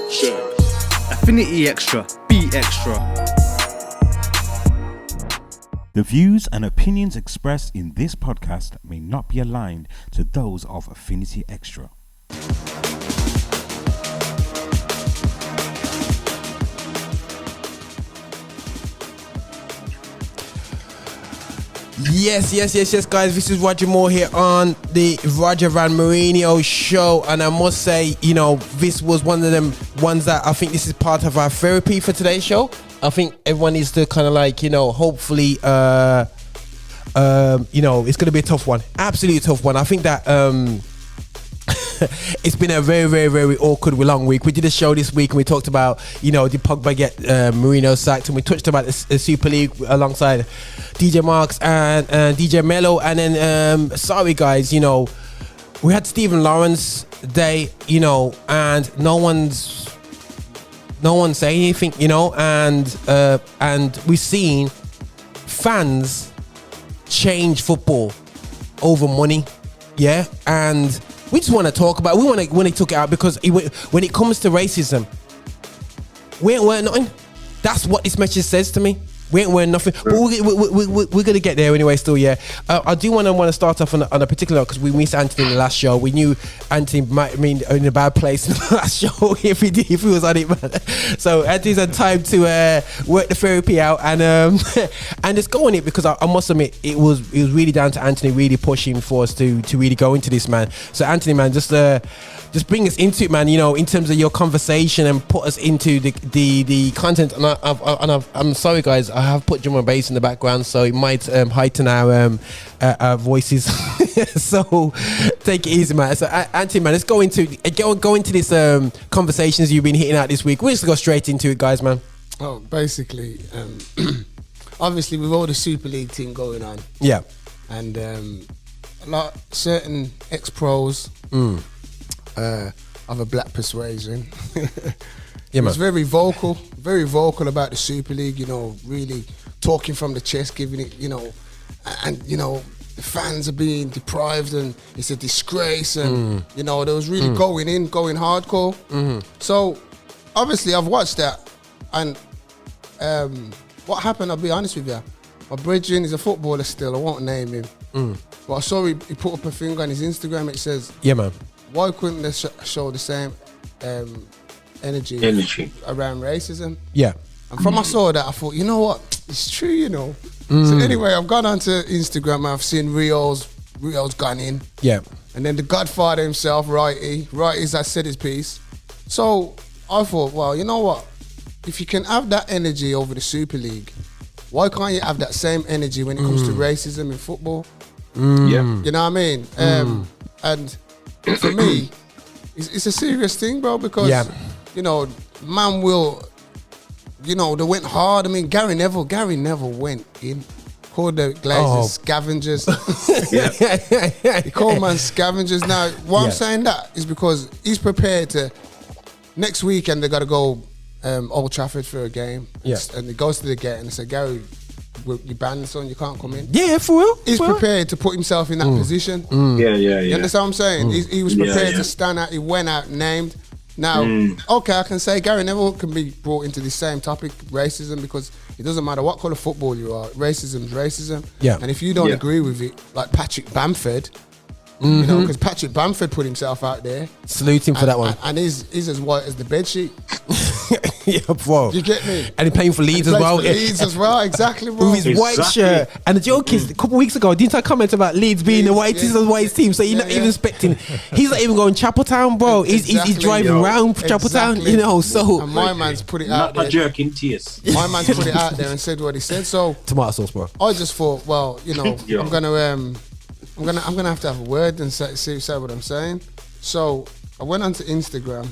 Share. Affinity Extra. Be extra. The views and opinions expressed in this podcast may not be aligned to those of Affinity Extra. Yes, guys. This is Roger Moore here on the Roger Van Mourinho show, and I must say, this was one of them ones that I think this is part of our therapy for today's show. I think everyone needs to kind of hopefully, it's going to be a tough one, absolutely tough one. I think that it's been a very, very, very awkward, long week. We did a show this week and we talked about, did Pogba get Mourinho sacked, and we touched about the Super League alongside DJ Marks and DJ Mello, and then sorry guys, we had Stephen Lawrence Day, and no one's saying anything, and we've seen fans change football over money, yeah, and we just want to talk about it. We want to talk it out because when it comes to racism, we ain't wearing nothing. That's what this message says to me. We ain't wearing nothing. But we're going to get there anyway still, yeah. I do want to start off on a particular note because we missed Anthony in the last show. We knew Anthony might be in a bad place in the last show if he was on it, man. So Anthony's had time to work the therapy out and just go on it, because I must admit it was really down to Anthony really pushing for us to really go into this, man. So Anthony, man, just bring us into it, man, in terms of your conversation, and put us into the content. And I'm sorry guys, I have put drum and bass in the background, so it might heighten our voices. So take it easy, man. So Anthony, man, let's go into this conversations you've been hitting out this week. We'll just go straight into it, guys, man. Oh, basically, obviously with all the Super League thing going on, yeah, and certain ex-pros of a black persuasion. He was very vocal about the Super League, really talking from the chest, giving it, and the fans are being deprived and it's a disgrace, and there was really going hardcore. So obviously I've watched that, and what happened, I'll be honest with you, my brethren is a footballer still, I won't name him, but I saw he put up a thing on his Instagram. It says, yeah man, why couldn't they show the same energy around racism? Yeah. And from I saw that, I thought, you know what? It's true, So anyway, I've gone onto Instagram and I've seen Rio's gone in. Yeah. And then the Godfather himself, Righty's that said his piece. So I thought, well, you know what? If you can have that energy over the Super League, why can't you have that same energy when it comes to racism in football? Yeah. You know what I mean? And for me, it's a serious thing, bro, because, man will, they went hard. I mean, Gary Neville went in, called the Glazers scavengers. He called man scavengers. Now, why I'm saying that is because he's prepared to, next weekend they got to go Old Trafford for a game. Yeah. And he goes to the gate and they say, Gary, you banned, son, you can't come in. Yeah, for real. He's prepared to put himself in that position. Yeah. You understand what I'm saying? He was prepared to stand out. He went out named. Now, okay, I can say Gary Neville can be brought into the same topic, racism, because it doesn't matter what colour football you are, racism is racism. Yeah. And if you don't agree with it, like Patrick Bamford, because Patrick Bamford put himself out there. Salute him for that one. And he's as white as the bedsheet. Yeah, bro. You get me? And he's playing for Leeds as well. Leeds as well, exactly, bro. With his white shirt. And the joke is, a couple of weeks ago, didn't I comment about Leeds being the whitest of the white team? So you're not even expecting. He's not even going Chapeltown, bro. He's driving around Chapeltown, so. And my man's put it out there. Not a jerk in tears. My man's put it out there and said what he said. So. Tomato sauce, bro. I just thought, well, I'm gonna have to have a word and say what I'm saying. So I went onto Instagram.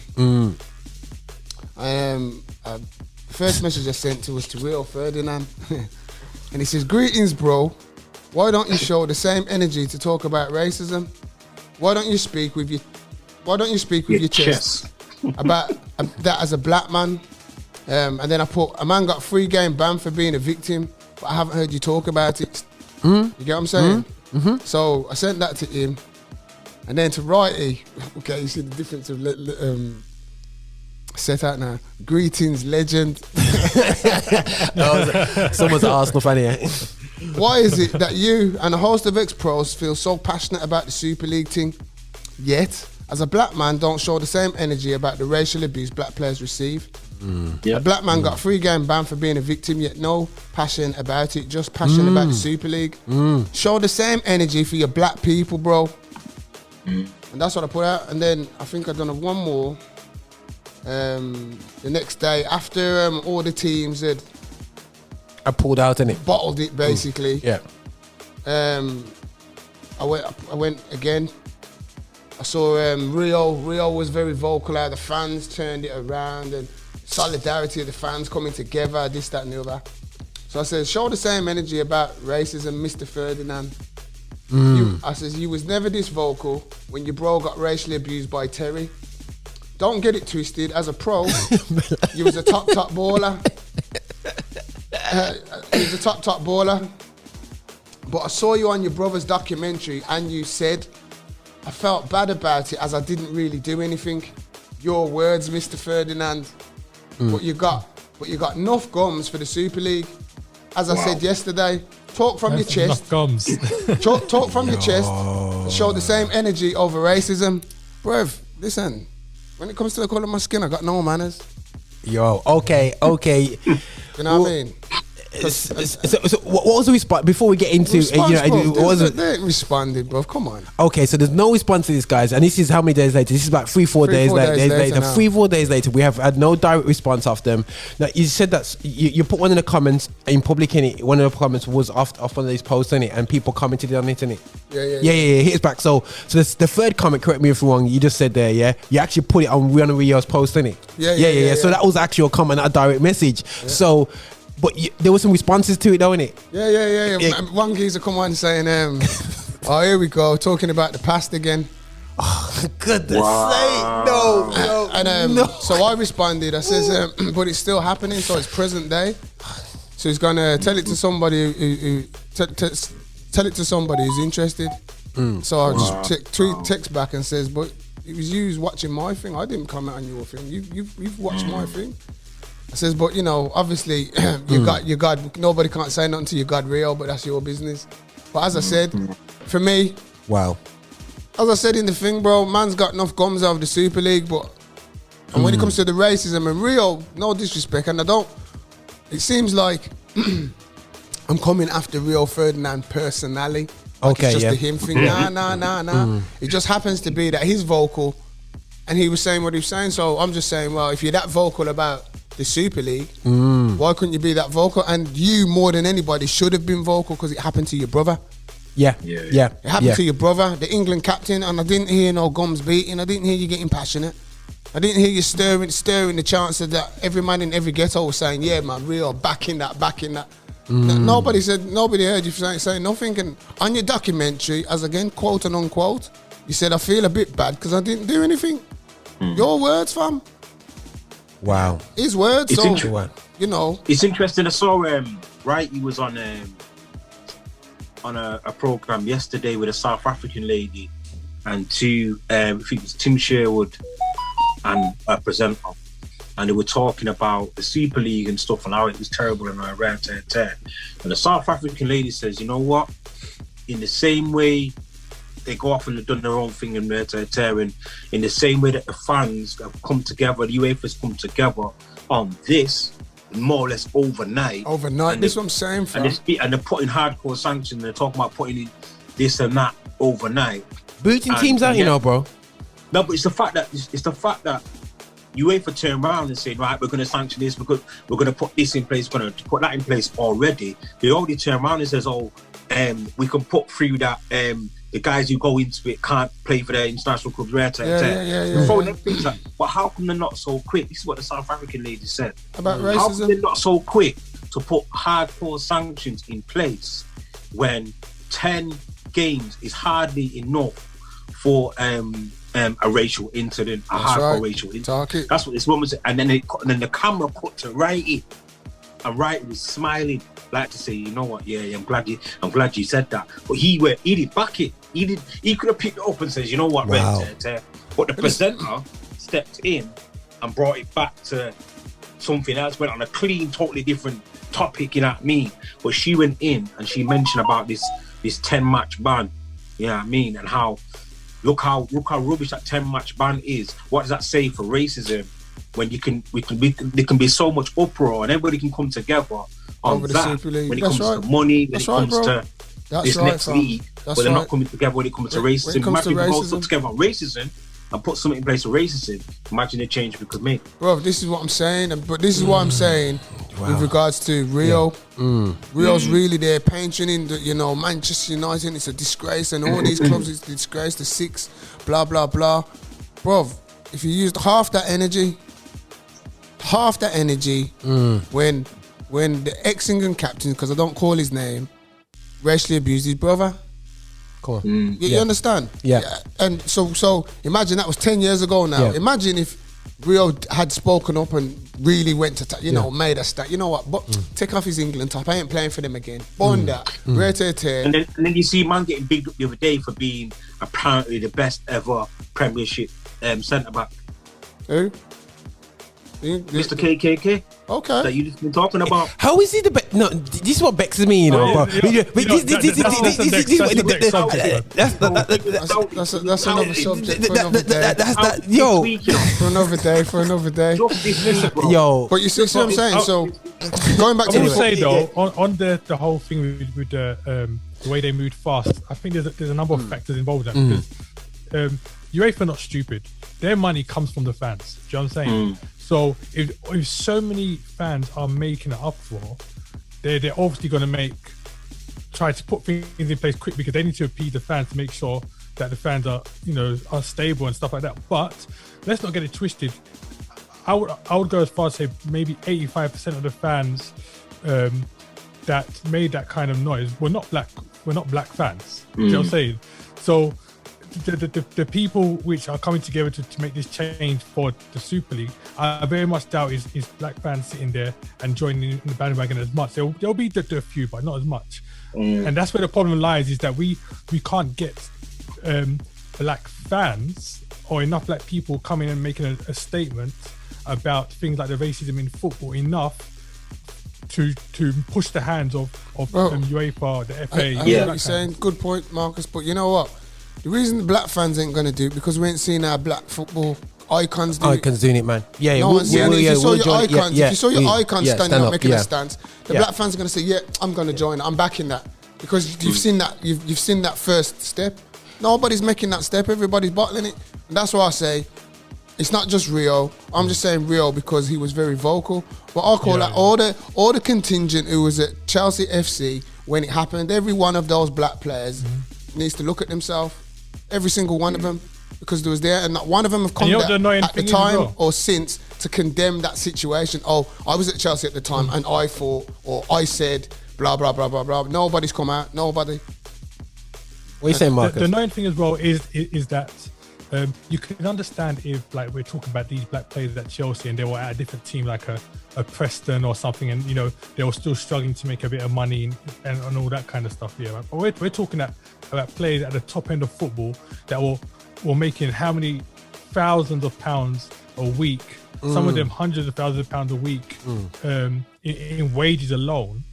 The first message I sent was to Rio Ferdinand, and he says, "Greetings, bro. Why don't you show the same energy to talk about racism? Why don't you speak with your chest about that as a black man?" And then I put, "A man got 3-game ban for being a victim, but I haven't heard you talk about it." You get what I'm saying? So I sent that to him, and then to Righty. Okay, you see the difference of Set out now. Greetings, legend. Someone's an Arsenal fan here. Why is it that you and a host of ex-pros feel so passionate about the Super League thing, yet, as a black man, don't show the same energy about the racial abuse black players receive? A black man got 3-game ban for being a victim, yet no passion about it, just passion about the Super League. Show the same energy for your black people, bro. And that's what I put out. And then I think I've done one more the next day after all the teams had pulled out, innit? bottled it, basically. Yeah. I went again. I saw Rio. Rio was very vocal. How the fans turned it around and solidarity of the fans coming together, this, that, and the other. So I said, show the same energy about racism, Mr. Ferdinand. I says, you was never this vocal when your bro got racially abused by Terry. Don't get it twisted. As a pro, you was a top baller. You was a top baller. But I saw you on your brother's documentary and you said, I felt bad about it as I didn't really do anything. Your words, Mr. Ferdinand. But you got enough gums for the Super League. As I said yesterday, talk from your chest. Enough gums. Talk from your chest. And show the same energy over racism. Bruv, listen, when it comes to the colour of my skin, I got no manners. Yo, okay. You know what I mean? So what was the response before we get into They responded, bro. Come on. Okay, so there's no response to this, guys, and this is how many days later? This is about 3-4 days later. 3-4 days later, we have had no direct response off them. Now you said that you put one in the comments in public, innit? One of the comments was off one of these posts, innit? And people commented on it, innit? Yeah. Hit us back. So this, the third comment, correct me if I'm wrong, you just said there, yeah, you actually put it on one of Rio's posts, innit? Yeah. So that was actually a comment, not a direct message. Yeah. So. But there were some responses to it, though, innit? Yeah. One geezer come on saying, oh, here we go, talking about the past again. Oh, goodness sake, no. So I responded, I says, but it's still happening, so it's present day. So he's gonna tell it to somebody who tell it to somebody who's interested. So I just text back and says, but it was you watching my thing. I didn't comment on your thing. You've watched my thing. I says, but you know, obviously, you got nobody can't say nothing to you, God real, but that's your business. But as I said, for me, wow. As I said in the thing, bro, man's got enough gums out of the Super League, and when it comes to the racism and Rio, no disrespect, and it seems like I'm coming after Rio Ferdinand personally. Like it's just a him thing. Nah. It just happens to be that he's vocal, and he was saying what he was saying. So I'm just saying, well, if you're that vocal about the Super League, why couldn't you be that vocal? And you, more than anybody, should have been vocal because it happened to your brother. Yeah. It happened to your brother, the England captain, and I didn't hear no gums beating. I didn't hear you getting passionate. I didn't hear you stirring the chance that every man in every ghetto was saying, yeah, man, real, backing that. Nobody heard you saying nothing. And on your documentary, as again, quote and unquote, you said, I feel a bit bad because I didn't do anything. Your words, fam. Wow. His words, it's so, you know. It's interesting. I saw, he was on a program yesterday with a South African lady and two, I think it was Tim Sherwood and a presenter. And they were talking about the Super League and stuff and how it was terrible and tear. And the South African lady says, you know what? In the same way they go off and they've done their own thing and tear, in the same way that the fans have come together, the UEFA's come together on this, more or less overnight. And this is what I'm saying, fam. And they're putting hardcore sanctions, they're talking about putting in this and that overnight. Booting teams out, you know, bro. No, but it's the fact that UEFA turn around and say, right, we're going to sanction this, we're going to put this in place, we're going to put that in place already. They already turn around and says, we can put through that the guys who go into it can't play for their international clubs. Yeah. But how come they're not so quick? This is what the South African lady said. About racism? How come they're not so quick to put hardcore sanctions in place when 10 games is hardly enough for a racial incident, hardcore racial incident. That's what this woman said. And then the camera cut to Wrighty, and Wrighty was smiling, like to say, you know what? Yeah, I'm glad you said that. But he didn't back it. He could have picked it up and says, you know what? Wow. But the presenter stepped in and brought it back to something else, went on a clean, totally different topic, you know what I mean? But she went in and she mentioned about this 10-match ban, you know what I mean? And how look how rubbish that 10-match ban is. What does that say for racism? When there can be so much uproar and everybody can come together on over the that. Super League. When it That's comes right. to money, when That's it comes right, bro. to That's this right, next fam. league, That's but they're right. not coming together when it comes to When it racism. comes to Imagine if we all racism. stood together on racism and put something in place for racism. Imagine the change we could make. Bro, this is what I'm saying, but this is what I'm saying with regards to Rio. Rio's really there, pensioning the, Manchester United. It's a disgrace, and all these clubs is a disgrace. The six, blah blah blah. Bro, if you used half that energy, when the ex-England captain, because I don't call his name, racially abused his brother. Come on. You understand? Yeah. And so imagine that was 10 years ago now. Yeah. Imagine if Rio had spoken up and really went to, made a stat. You know what? But take off his England top. I ain't playing for them again. Bond that. And then you see man getting bigged up the other day for being apparently the best ever Premiership centre back. Who? Mr. KKK. Okay. That you just been talking about. How is he the best? No, this is what vexes me, you know. That's another subject for another day. For another day. Yo. But you see what I'm saying? So going back to I will say though, on the whole thing with the way they moved fast, I think there's a number of factors involved in that, because UEFA are not stupid. Their money comes from the fans. Do you know what I'm saying? So if so many fans are making it up for, they're obviously going to try to put things in place quick, because they need to appease the fans to make sure that the fans are stable and stuff like that. But let's not get it twisted. I would go as far as say maybe 85% of the fans that made that kind of noise were not black fans. Do you know what I'm saying? So the people which are coming together to make this change for the Super League, I very much doubt is black fans sitting there and joining in the bandwagon as much. There'll be a few, but not as much. And that's where the problem lies, is that we can't get black fans or enough black people coming and making a statement about things like the racism in football enough to push the hands of UEFA, the FA. I hear what you're saying. Good point, Marcus. But you know what? The reason the black fans ain't going to do it, because we ain't seen our black football icons do it. Icons doing it, man. Yeah, no one's seen it. If you saw your icons, if you saw your icons standing up making a stance, the black fans are going to say, yeah, I'm going to join. I'm backing that. Because you've seen that. You've seen that first step. Nobody's making that step. Everybody's bottling it. And that's why I say it's not just Rio. I'm just saying Rio because he was very vocal. But I'll call that all the contingent who was at Chelsea FC when it happened. Every one of those black players needs to look at themselves. Every single one of them, because there was there, and not one of them have come at the time or since to condemn that situation. Oh, I was at Chelsea at the time and I thought, or I said, blah, blah, blah, blah, blah. Nobody's come out. Nobody. What are you saying, Marcus? The annoying thing as well is that you can understand if, like, we're talking about these black players at Chelsea and they were at a different team, like a Preston or something, and they were still struggling to make a bit of money and all that kind of stuff. Yeah, but we're talking about players at the top end of football that were making how many thousands of pounds a week, some of them hundreds of thousands of pounds a week in wages alone.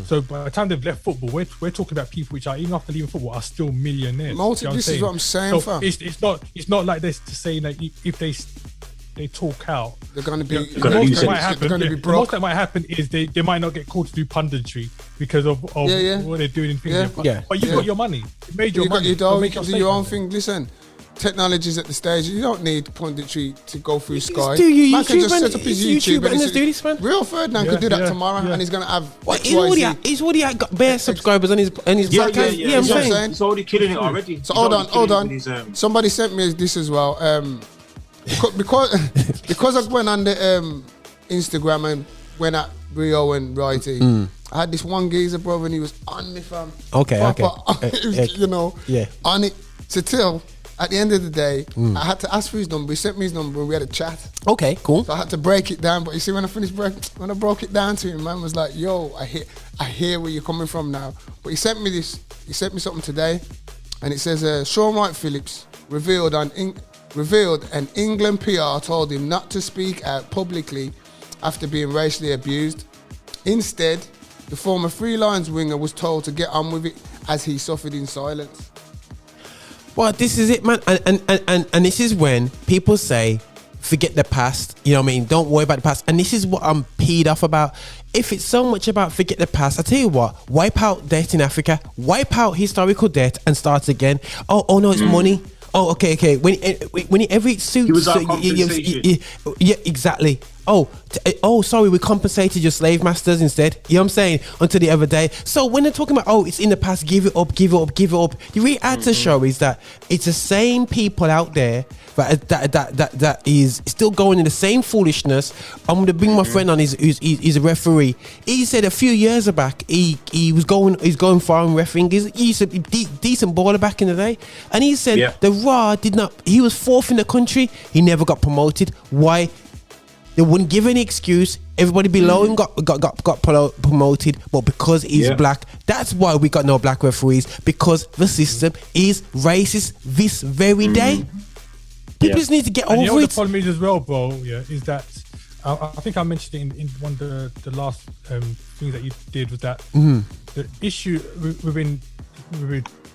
So by the time they've left football, we're talking about people which are, even after leaving football, are still millionaires. This is what I'm saying, so fam. It's not like this to say that if they talk out, they're going to be the most that might happen is they might not get called to do punditry because of what they're doing in things. But you got your money. You made your money. You can do your own thing. Listen, technology's at the stage. You don't need punditry to go through Sky. Man can just set up his YouTube and Real Ferdinand could do that tomorrow, and he's going to have He's already got bare subscribes on his podcast. Yeah, I'm saying. He's already killing it already. So hold on. Somebody sent me this as well. Because I went on the Instagram and went at Rio and Righty, I had this one geezer, brother, and he was on me, fam. Okay. It was, on it. So till at the end of the day, I had to ask for his number. He sent me his number and we had a chat. Okay, cool. So I had to break it down. But you see, when I broke it down to him, man was like, yo, I hear where you're coming from now. But he sent me something today, and it says, Sean Wright Phillips revealed on revealed an England PR told him not to speak out publicly after being racially abused. Instead, the former Three Lions winger was told to get on with it as he suffered in silence. Well, this is it, man. And this is when people say, forget the past. You know what I mean? Don't worry about the past. And this is what I'm peed off about. If it's so much about forget the past, I tell you what, wipe out debt in Africa, wipe out historical debt and start again. Oh no, it's money. Oh, okay. When every suit, He was our compensation. yeah, exactly. Sorry, we compensated your slave masters instead. You know what I'm saying? Until the other day. So when they're talking about, it's in the past, give it up. The reality show is that it's the same people out there that is still going in the same foolishness. I'm going to bring my friend on. He's a referee. He said a few years back he's going foreign refereeing. He's a decent baller back in the day, and he said the Raw did not. He was fourth in the country. He never got promoted. Why? They wouldn't give any excuse. Everybody below him got promoted, but because he's black, that's why we got no black referees, because the system is racist this very day. People just need to get over it. The problem is as well, bro, is that I think I mentioned it in one of the last things that you did, was that the issue within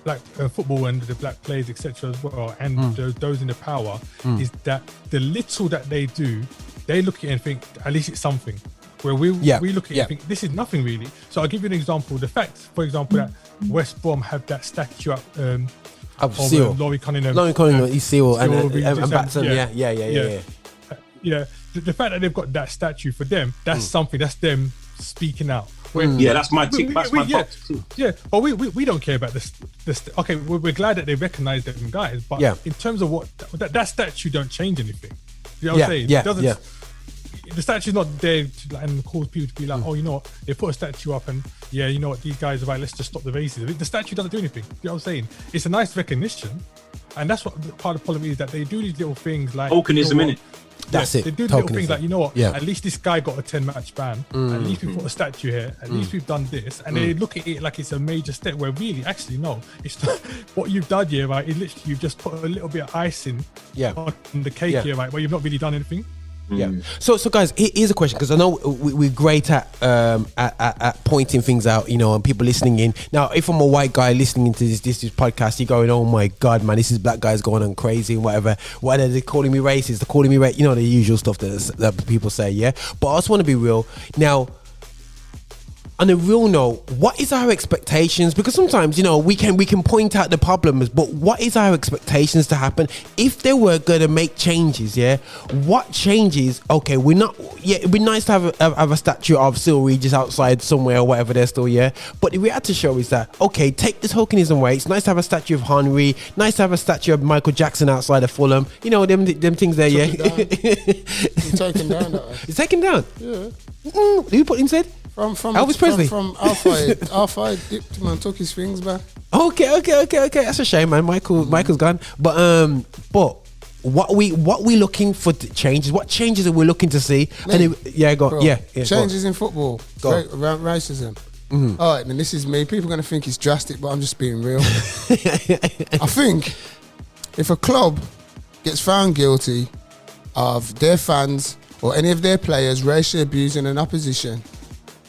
black football and the black players, etc. as well, and those in the power, is that the little that they do, they look at it and think, at least it's something. Where we look at it and think, this is nothing really. So I'll give you an example. The fact, for example, that West Brom have that statue up of Laurie Cunningham. He's Seal and Batson. The fact that they've got that statue for them, that's something. That's them speaking out. That's my tick. That's my box too. Yeah, but we don't care about this. Okay, we're glad that they recognise them guys, but in terms of what that statue don't change anything. You know what I'm saying? It doesn't. The statue's not there to and cause people to be like, oh, you know what? They put a statue up and you know what? These guys are right. Let's just stop the racism. The statue doesn't do anything. You know what I'm saying? It's a nice recognition, and that's what part of the problem is, that they do these little things like tokenism, innit? That's it. They do the little things like, you know what? At least this guy got a 10-match ban. At least we put a statue here. At least we've done this, and they look at it like it's a major step. Where really, actually, no. It's not, what you've done here, right? Is literally you've just put a little bit of icing on the cake here, right? Where you've not really done anything. So guys, here's a question, because I know we're great at pointing things out, you know, and people listening in. Now, if I'm a white guy listening into this podcast, you're going, oh my god, man, this is black guys going on crazy and whatever. What are they calling me racist? They're calling me you know, the usual stuff that people say, but I just want to be real now. On a real note, what is our expectations? Because sometimes, you know, we can point out the problems, but what is our expectations to happen if they were going to make changes? What changes? Okay, we're not. It'd be nice to have a statue of Cyril Regis outside somewhere or whatever they're still. But the reality show is that, okay, take this tokenism away. It's nice to have a statue of Henry. Nice to have a statue of Michael Jackson outside of Fulham. You know, them things there. It's taken down. It's taken down. Yeah. Who put him said? From Elvis Presley. From Alpha dipped, man, took his things back. Okay. That's a shame, man. Michael's gone. But what we looking for changes? What changes are we looking to see? Changes in football. Around racism. All right, then this is me. People are going to think it's drastic, but I'm just being real. I think if a club gets found guilty of their fans or any of their players racially abusing an opposition,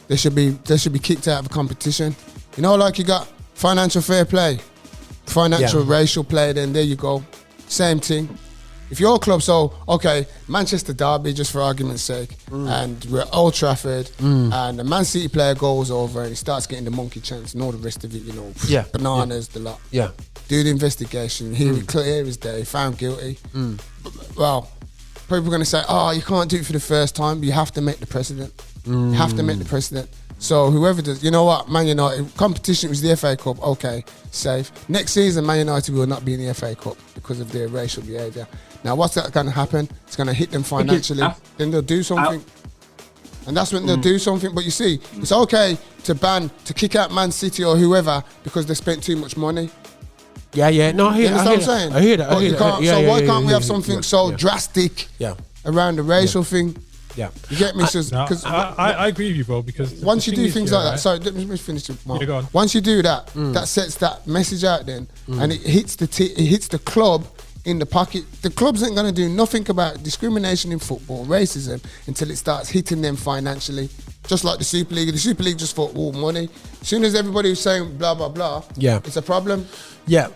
they should be kicked out of a competition. You know, like you got financial fair play, financial racial play, then there you go. Same thing. If your club, Manchester Derby, just for argument's sake, and we're at Old Trafford, and the Man City player goes over and he starts getting the monkey chants and all the rest of it, you know, bananas, the lot. Yeah. Do the investigation, clear as day, found guilty. Well, people are going to say, you can't do it for the first time, but you have to make the precedent. You have to make the precedent. So whoever does, you know what, Man United, competition was the FA Cup, okay, safe. Next season, Man United will not be in the FA Cup because of their racial behaviour. Now, what's that going to happen? It's going to hit them financially. Then they'll do something. And that's when they'll do something. But you see, it's okay to kick out Man City or whoever because they spent too much money. Yeah. No, I hear that. You understand what I'm saying? I hear that. So why can't we have something so drastic around the racial thing? Yeah, you get me? I agree with you, bro. Because once you do things like that, sorry, let me finish it. Go on. Once you do that, that sets that message out then, and it hits the club in the pocket. The clubs ain't going to do nothing about discrimination in football, racism, until it starts hitting them financially. Just like the Super League. The Super League just thought, money. As soon as everybody was saying blah, blah, blah, it's a problem. Yeah.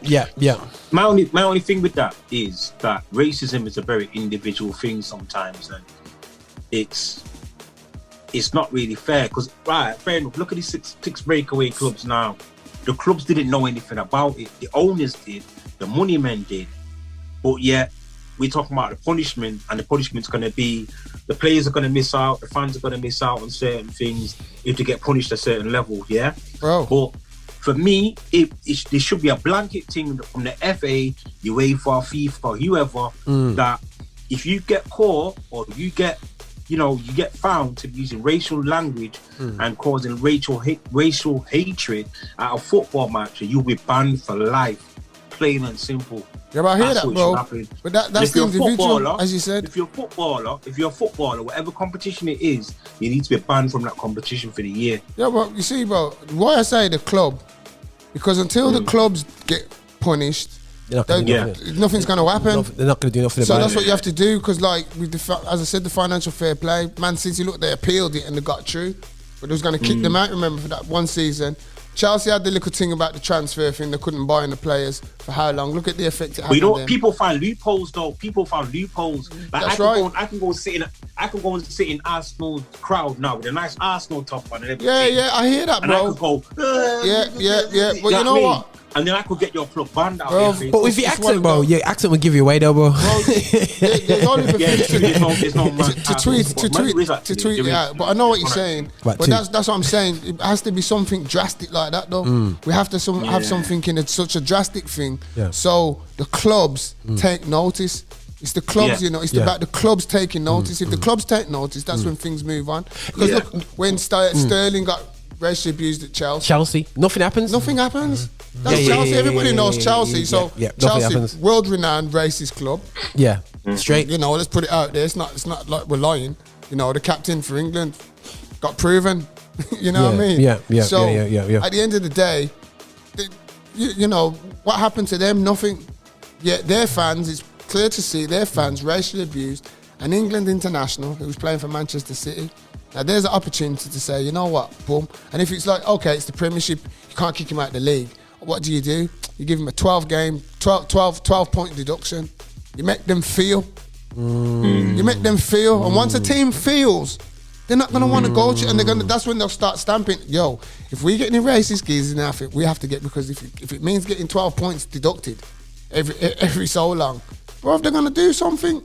My only thing with that is that racism is a very individual thing sometimes, and it's not really fair. Because, fair enough, look at these six breakaway clubs now. The clubs didn't know anything about it. The owners did. The money men did. But yet, we're talking about the punishment, and the punishment's going to be the players are going to miss out, the fans are going to miss out on certain things if they get punished at a certain level, yeah? Bro. But for me, there should be a blanket thing from the FA, UEFA, FIFA, whoever, that if you get caught or you get found to be using racial language and causing racial hatred at a football match, you'll be banned for life, plain and simple. Yeah, but I hear that, bro. But that's the individual, as you said. If you're a footballer, whatever competition it is, you need to be banned from that competition for the year. Yeah, but you see, bro, why I say the club, because until the clubs get punished, nothing's going to happen. They're not going to do nothing so about it. that's what you have to do, because like, as I said, the financial fair play, Man City, look, they appealed it and they got through, but they was going to kick them out, remember, for that one season. Chelsea had the little thing about the transfer thing. They couldn't buy in the players for how long. Look at the effect it had on them. People find loopholes, though. Like, that's right. I can go and sit in Arsenal crowd now with a nice Arsenal top on and everything. Yeah, I hear that, bro. And I could go, yeah. But you know what? And then I could get your club banned out. Bro, but with your accent, bro, your accent will give you away, though, bro. There's only there's no to tweet it out. But I know what you're saying. But that's what I'm saying. It has to be something drastic like that, though. We have to have something in such a drastic thing. Yeah. So the clubs take notice. It's the clubs, it's about the clubs taking notice. If the clubs take notice, that's when things move on. Because look, when Sterling got racially abused at Chelsea. Nothing happens. That's Chelsea. Everybody knows Chelsea. So Chelsea, happens. world-renowned racist club. Yeah, straight. Let's put it out there. It's not like we're lying. The captain for England got proven. You know what I mean? Yeah. So at the end of the day, what happened to them? Nothing. Yet their fans, it's clear to see their fans racially abused. An England international who was playing for Manchester City. Now there's an opportunity to say, you know what, boom. And if it's like, okay, it's the Premiership, you can't kick him out of the league. What do? You give him a 12 point deduction. You make them feel. You make them feel. And once a team feels, they're not going to want to go to it. And that's when they'll start stamping, if we get any racist geezers now, we have to get, because if it means getting 12 points deducted every so long, bro, if they're going to do something.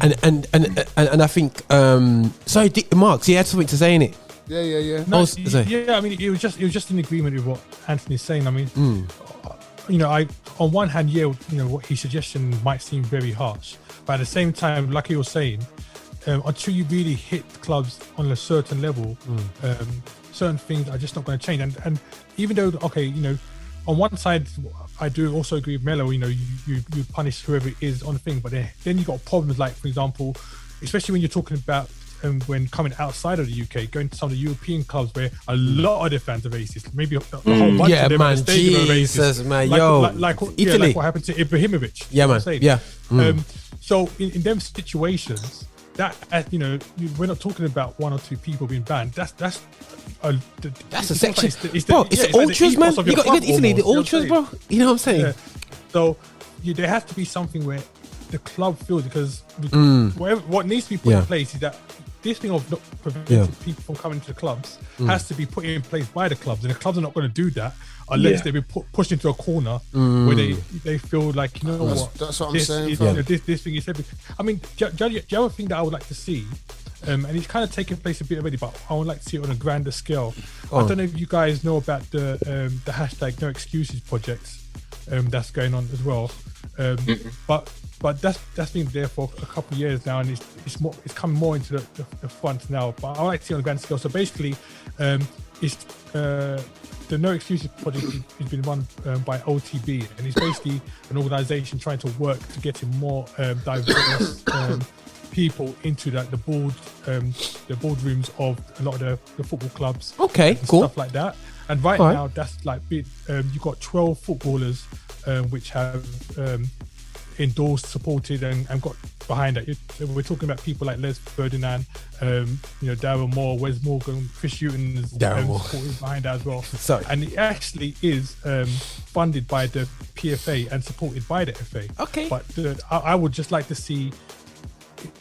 And I think, sorry, Mark, you had something to say in it. Yeah. No, I mean, it was just in agreement with what Anthony's saying. I mean, on one hand, what his suggestion might seem very harsh, but at the same time, like you were saying, until you really hit clubs on a certain level, certain things are just not going to change. And even though, on one side, I do also agree with Melo, you punish whoever it is on the thing, but then you got problems like, for example, especially when you're talking about when coming outside of the UK, going to some of the European clubs where a lot of their fans are racist, maybe a whole bunch of them at the stadium are racist. Man, like Italy. Like what happened to Ibrahimovic. Yeah, man. Yeah. So in them situations, that we're not talking about one or two people being banned. That's a section. It's the ultras, man. You got Italy, the ultras, bro. You know what I'm saying? Yeah. So there has to be something where the club feels, because what needs to be put in place is that this thing of not preventing people from coming to the clubs has to be put in place by the clubs, and the clubs are not going to do that unless they've been pushed into a corner where they feel like, that's what I'm saying. This thing is everything. I mean, the other thing that I would like to see, and it's kind of taken place a bit already, but I would like to see it on a grander scale. I don't know if you guys know about the hashtag No Excuses project that's going on as well, but that's been there for a couple of years now, and it's coming more into the front now. But I like to see it on a grand scale. So basically, it's the No Excuses project has been run by OTB, and it's basically an organisation trying to work to getting more diverse people into the boardrooms of a lot of the football clubs. Okay, cool. Stuff like that. And right now, that's like you've got 12 footballers which have endorsed, supported, and got behind that. We're talking about people like Les Ferdinand, Darren Moore, Wes Morgan, Chris Hughton is supported behind that as well. Sorry. And it actually is funded by the PFA and supported by the FA. Okay. But I would just like to see,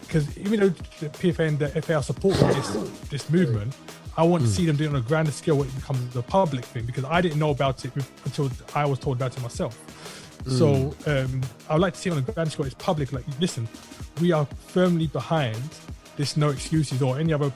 because even though the PFA and the FA are supporting this movement, I want to see them do it on a grander scale when it becomes a public thing, because I didn't know about it until I was told about it myself. So I would like to see on a grand scale it's public, like, listen, we are firmly behind this No Excuses or any other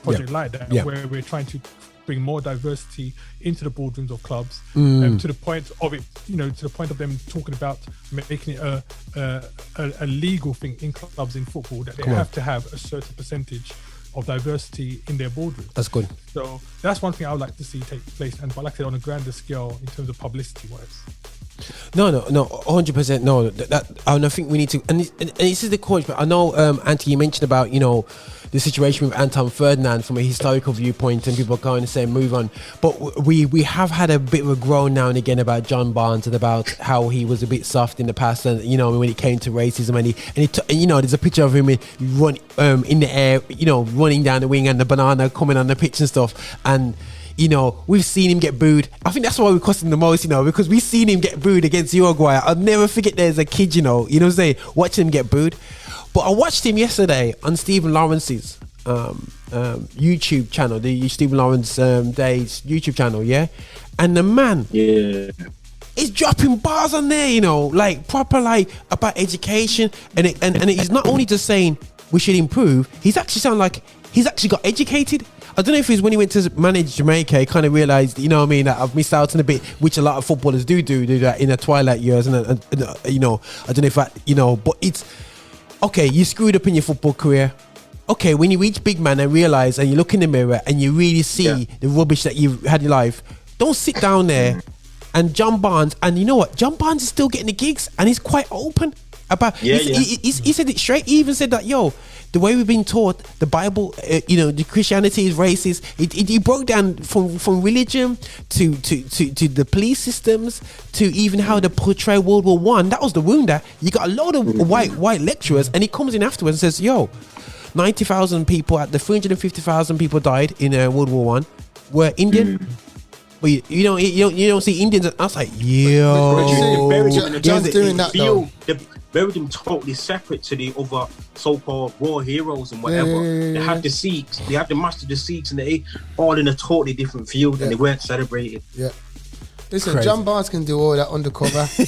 project like that, where we're trying to bring more diversity into the boardrooms of clubs, to the point of it, to the point of them talking about making it a legal thing in clubs in football, that they have to have a certain percentage of diversity in their boardroom. That's good. So that's one thing I would like to see take place, and but like I said, on a grander scale in terms of publicity wise. No, 100%. No, I think we need to, and this is the coach. But I know, Anthony, you mentioned about the situation with Anton Ferdinand from a historical viewpoint, and people are going to say move on. But we have had a bit of a groan now and again about John Barnes and about how he was a bit soft in the past, and when it came to racism, and there's a picture of him run in the air, running down the wing and the banana coming on the pitch and stuff, and. We've seen him get booed. I think that's why we cost him the most, because we've seen him get booed against Uruguay. I'll never forget there's a kid, watching him get booed. But I watched him yesterday on Stephen Lawrence's YouTube channel, the Stephen Lawrence Days YouTube channel, yeah? And the man is dropping bars on there, like proper, like about education. And he's not only just saying we should improve, he's actually sound like he's actually got educated. I don't know if it's when he went to manage Jamaica, he kind of realised, that I've missed out on a bit, which a lot of footballers do that in their twilight years. And I don't know if that, but it's, okay, you screwed up in your football career. Okay, when you reach big man and realise, and you look in the mirror and you really see the rubbish that you've had in your life, don't sit down there. And John Barnes, and you know what? John Barnes is still getting the gigs, and he's quite open about, he said it straight. He even said that, the way we've been taught the Bible, the Christianity is racist. He broke down from religion to the police systems to even how they portray World War One. That was the wound that you got a lot of white lecturers, and he comes in afterwards and says, 90,000 people at the 350,000 people died in World War One were Indian. But you don't see Indians. I was like, John's doing that though. Buried them totally separate to the other so-called war heroes and whatever. They have the Sikhs, they have the master of the Sikhs, and they all in a totally different field, and they weren't celebrated. Listen, crazy. John Barnes can do all that undercover. He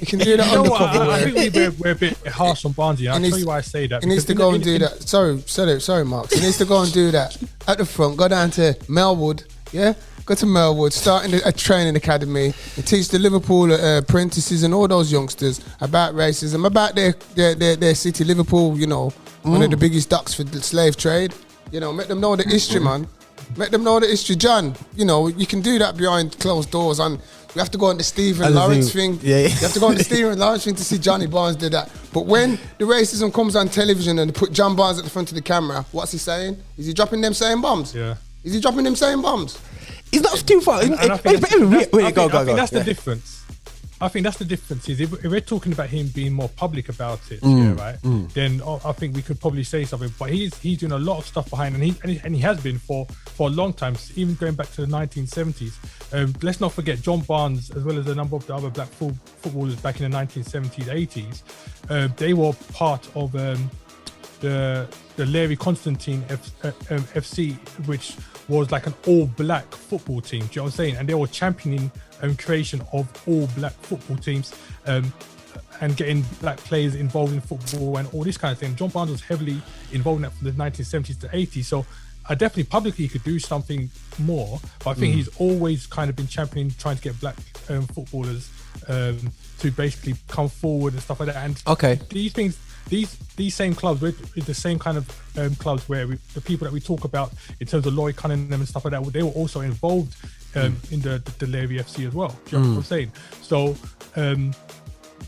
can do that undercover. I think we're a bit harsh on Barnes. I'll tell you why I say that. He needs to go and do that. Sorry, Mark. He needs to go and do that at the front. Go down to Melwood, Go to Melwood, start in a training academy, and teach the Liverpool apprentices and all those youngsters about racism, about their city, Liverpool. One of the biggest docks for the slave trade. Make them know the history, man. Make them know the history, John. You can do that behind closed doors, and we have to go on the Stephen Lawrence thing. You have to go on the Stephen Lawrence thing to see Johnny Barnes do that. But when the racism comes on television and they put John Barnes at the front of the camera, what's he saying? Is he dropping them same bombs? Yeah. Is he dropping them same bombs? It's not too far. I think that's the difference. I think that's the difference. Is if we're talking about him being more public about it, then I think we could probably say something. But he's doing a lot of stuff behind, and he has been for a long time, even going back to the 1970s. Let's not forget John Barnes, as well as a number of the other black footballers back in the 1970s, 80s. They were part of the Larry Constantine FC, which was like an all-black football team. Do you know what I'm saying? And they were championing creation of all-black football teams and getting black players involved in football and all this kind of thing. John Barnes was heavily involved in that from the 1970s to 80s. So I definitely publicly could do something more, but I think he's always kind of been championing, trying to get black footballers to basically come forward and stuff like that. And these things, these same clubs, with the same kind of clubs where the people that we talk about in terms of Lloyd Cunningham and stuff like that, they were also involved in the Larry FC as well. Do you know what I'm saying? So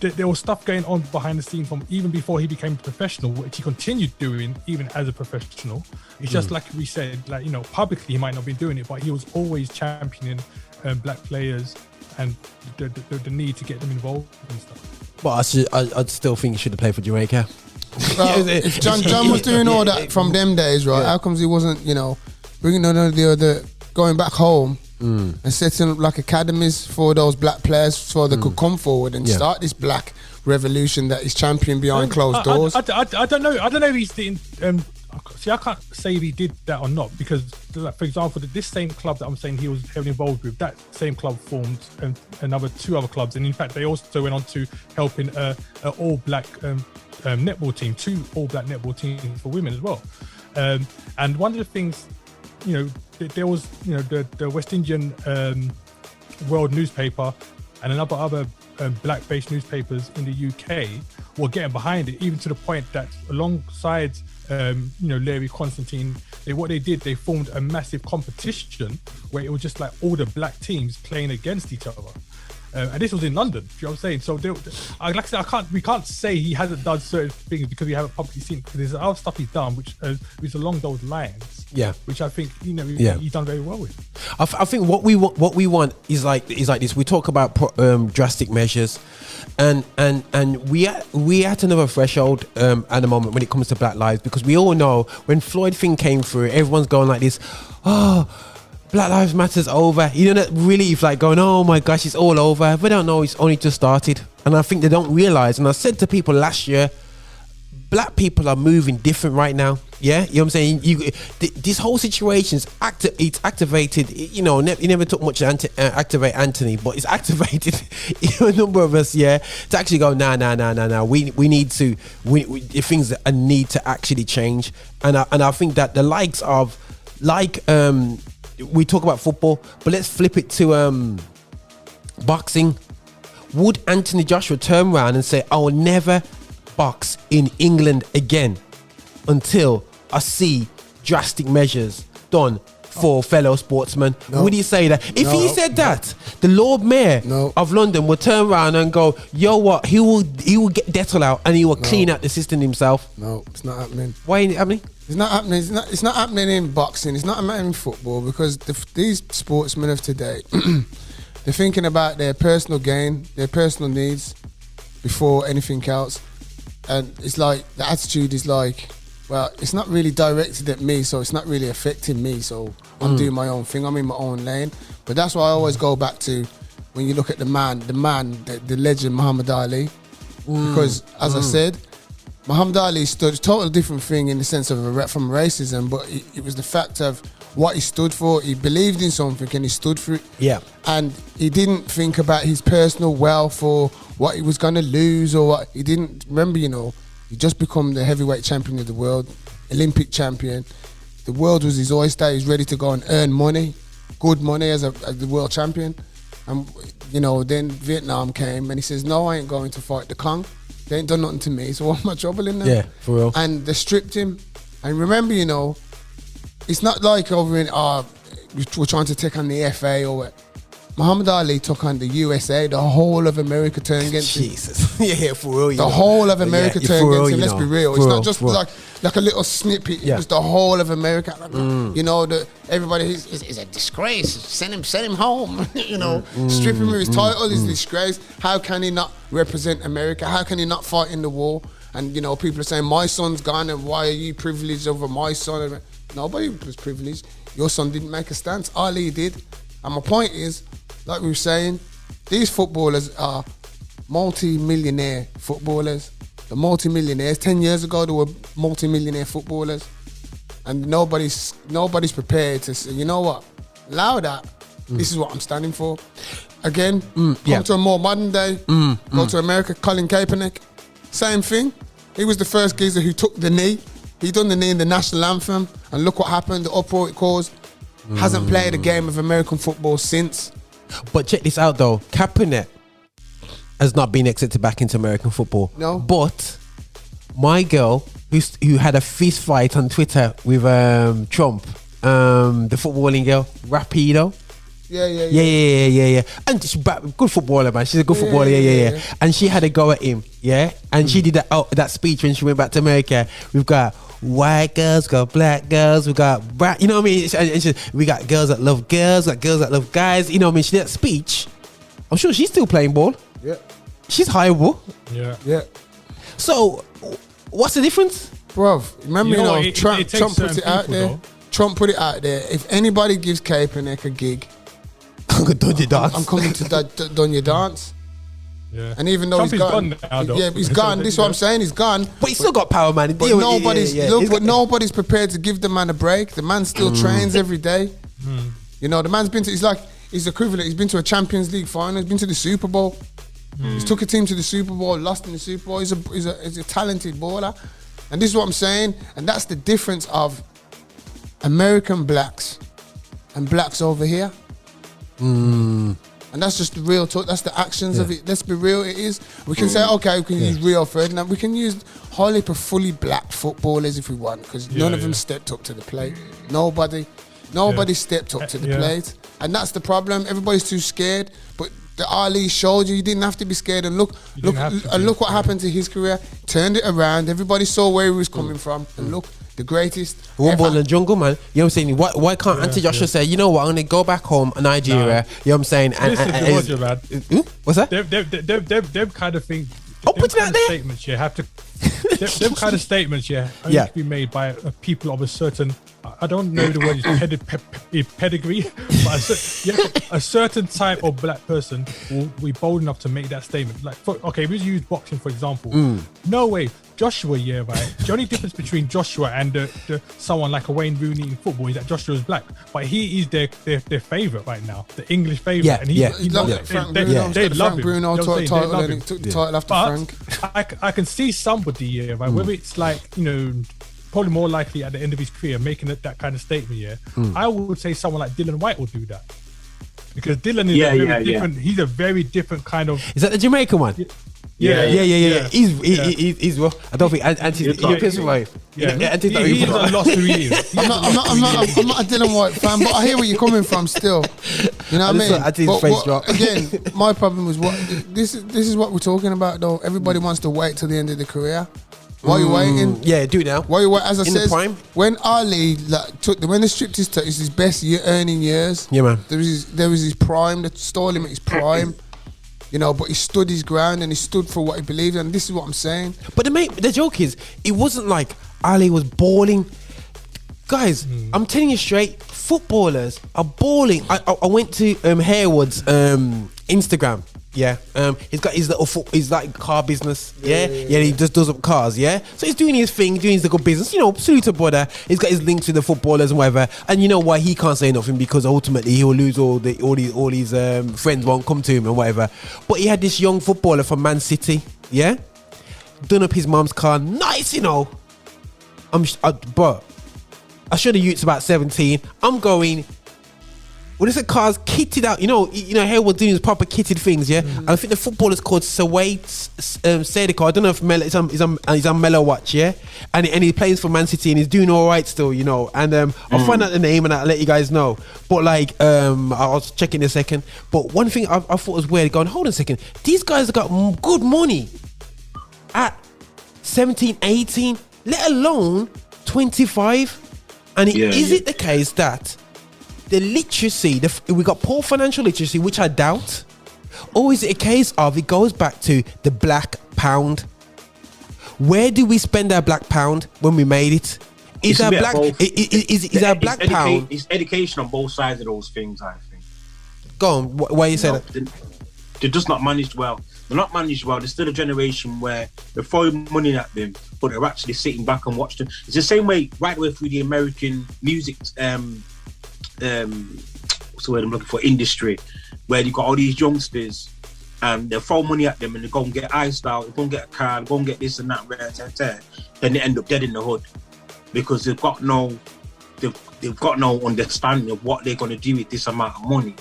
there was stuff going on behind the scenes from even before he became a professional, which he continued doing even as a professional. It's just like we said, publicly he might not have been doing it, but he was always championing black players and the need to get them involved and stuff. But I'd still think he should have played for Jamaica. Well, if John was doing all that from them days, right? How comes he wasn't, bringing on the other, going back home and setting up like academies for those black players so they could come forward and start this black revolution that is championed behind closed doors? I don't know. I don't know if he's doing. See, I can't say if he did that or not because, like, for example, this same club that I'm saying he was heavily involved with, that same club formed two other clubs, and in fact, they also went on to helping an all-black netball team, 2 all-black netball teams for women as well. And one of the things, there was, the West Indian World newspaper and other black-based newspapers in the UK were getting behind it, even to the point that alongside Larry Constantine, they formed a massive competition where it was just like all the black teams playing against each other. And this was in London, you know what I'm saying? So, like I said, we can't say he hasn't done certain things because we haven't publicly seen it, because there's other stuff he's done which is along those lines. Yeah, which I think he's done very well with. I think what we want is like this. We talk about drastic measures, and we at another threshold at the moment when it comes to Black Lives, because we all know when Floyd thing came through, everyone's going like this. Black Lives Matter's over. That relief, like going, oh my gosh, it's all over. But they don't know it's only just started. And I think they don't realise, and I said to people last year, black people are moving different right now. Yeah, you know what I'm saying? This whole situation's it's activated. You never took much to activate Anthony, but it's activated a number of us, to actually go, nah. We need to, things that need to actually change. And I think that the likes of, we talk about football, but let's flip it to boxing. Would Anthony Joshua turn around and say, I will never box in England again until I see drastic measures done for fellow sportsmen? No. Would he say that? If he said that, the Lord Mayor of London would turn around and go, yo, what? He will get Dettol out and he will clean out the system himself. No, it's not happening. Why ain't it happening? It's not happening. It's not happening in boxing. It's not happening in football, because these sportsmen of today, they're thinking about their personal gain, their personal needs before anything else. And it's like, the attitude is like, well, it's not really directed at me, so it's not really affecting me, so I'm doing my own thing, I'm in my own lane. But that's why I always go back to, when you look at the legend Muhammad Ali, because as I said, Muhammad Ali stood a totally different thing in the sense of from racism, but it was the fact of what he stood for. He believed in something and he stood for it. Yeah. And he didn't think about his personal wealth or what he was going to lose or what. He didn't, remember, he just become the heavyweight champion of the world, Olympic champion. The world was his oyster. He's ready to go and earn money, good money as the world champion. And, then Vietnam came and he says, no, I ain't going to fight the Kong. They ain't done nothing to me, so what am I troubling them? Yeah, for real. And they stripped him. And remember, it's not like over in, we're trying to take on the FA or what. Muhammad Ali took on the USA, the whole of America turned against him. Jesus. Yeah, for real. The whole of America turned against him, let's be real. It's not just like a little snippet, it was the whole of America. Everybody is a disgrace. Send him home. Strip him of his title is a disgrace. How can he not represent America? How can he not fight in the war? And people are saying, my son's gone, and why are you privileged over my son? Nobody was privileged. Your son didn't make a stance. Ali did. And my point is, like we were saying, these footballers are multi-millionaire footballers. The multi-millionaires, 10 years ago, they were multi-millionaire footballers. And nobody's prepared to say, you know what, allow that. This is what I'm standing for. Again, come to a more modern day, go to America, Colin Kaepernick, same thing. He was the first geezer who took the knee. He done the knee in the national anthem, and look what happened, the uproar it caused. Hasn't played a game of American football since. But check this out though, Kaepernick has not been accepted back into American football. No. But my girl, who had a fist fight on Twitter with Trump, the footballing girl, Rapido. Yeah. And she's good footballer, man. She's a good footballer. Yeah. And she had a go at him. Yeah. And she did that speech when she went back to America. We've got white girls, we got black girls, we got you know what I mean? We got girls that love girls, we got girls that love guys. You know what I mean? She did that speech. I'm sure she's still playing ball. Yeah. She's hireable. Yeah. Yeah. So, what's the difference? Bruv, remember, You know what, Trump it takes put certain it out people, there. though. Trump put it out there. If anybody gives Kaepernick a gig, I'm gonna do your dance. I'm coming to done your dance. Yeah. And even though Trump he's is gone, now, though. yeah, he's gone. This is what I'm saying. He's gone. But he's still got power, man. But nobody's but nobody's prepared to give the man a break. The man still trains every day. You know, the man's been to. He's equivalent. He's been to a Champions League final. He's been to the Super Bowl. He's took a team to the Super Bowl, lost in the Super Bowl. He's a talented baller. And this is what I'm saying. And that's the difference of American blacks and blacks over here. And that's just the real talk. That's the actions of it. Let's be real. It is. We can say, okay, we can use Rio Ferdinand. We can use whole heap of fully black footballers if we want, because none of them stepped up to the plate. Nobody stepped up to the plate. And that's the problem. Everybody's too scared. But the Ali showed you didn't have to be scared. And look what happened to his career. Turned it around. Everybody saw where he was coming from. And look, the greatest. One ball in the jungle, man. You know what I'm saying? Why can't Auntie Joshua say, you know what, I'm going to go back home in Nigeria, you know what I'm saying? Listen, man. What's that? Them kind of thing. Oh, put it out there. Statements, have to. Them kind of statements, only to be made by people of a certain. I don't know the word is pedigree, but a certain type of black person will be bold enough to make that statement. Like, we use boxing for example. No way, Joshua, right? The only difference between Joshua and someone like a Wayne Rooney in football is that Joshua is black, but he is their favorite right now, the English favorite. Yeah, and they love him. Bruno took the title and he took the title after Frank. I can see somebody, right? Whether it's like, probably more likely at the end of his career making that kind of statement, I would say someone like Dylan White would do that, because Dylan is very different. He's a very different kind of. Is that the Jamaican one? Yeah. He's well. I don't think Auntie's pissed away. Auntie's not he's not lost who he is. I'm not a Dylan White fan, but I hear where you're coming from still. You know what I mean? Again, my problem was this is what we're talking about though. Everybody wants to wait till the end of the career. Why are you waiting? Yeah, do it now. Why you wait? As I said, when Ali when the striptease took his best earning years. Yeah, man. There was his prime that stole him at his prime. But he stood his ground and he stood for what he believed, and this is what I'm saying. But the joke is, it wasn't like Ali was balling. Guys, I'm telling you straight, footballers are balling. I went to Harewood's Instagram. Yeah, he's got his his like car business. Yeah, he just does up cars. Yeah, so he's doing his thing, doing his little business. Salute to brother. He's got his links with the footballers and whatever. And you know why he can't say nothing, because ultimately he will lose all these friends won't come to him and whatever. But he had this young footballer from Man City. Yeah, done up his mum's car, nice. But I should have used about 17. I'm going. Well, this car's kitted out. Harewood doing his proper kitted things, yeah. And I think the footballer's called Sawait Sadiko. I don't know if he's on Mellow Watch, yeah. And he plays for Man City and he's doing all right still, And I'll find out the name and I'll let you guys know. But I'll check in a second. But one thing I thought was weird. Going, hold on a second. These guys have got good money at 17, 18, let alone 25. And is it the case that the literacy, we got poor financial literacy, which I doubt, or is it a case of it goes back to the black pound? Where do we spend our black pound when we made it? Is our black pound? It's education on both sides of those things, I think. Go on, why you say that? They're just not managed well. They're not managed well. There's still a generation where they're throwing money at them, but they're actually sitting back and watching them. It's the same way right away through the American music. What's the word I'm looking for? Industry, where you got all these youngsters and they throw money at them and they go and get iced out, they go and get a car, they go and get this and that, then they end up dead in the hood because they've got no understanding of what they're going to do with this amount of money.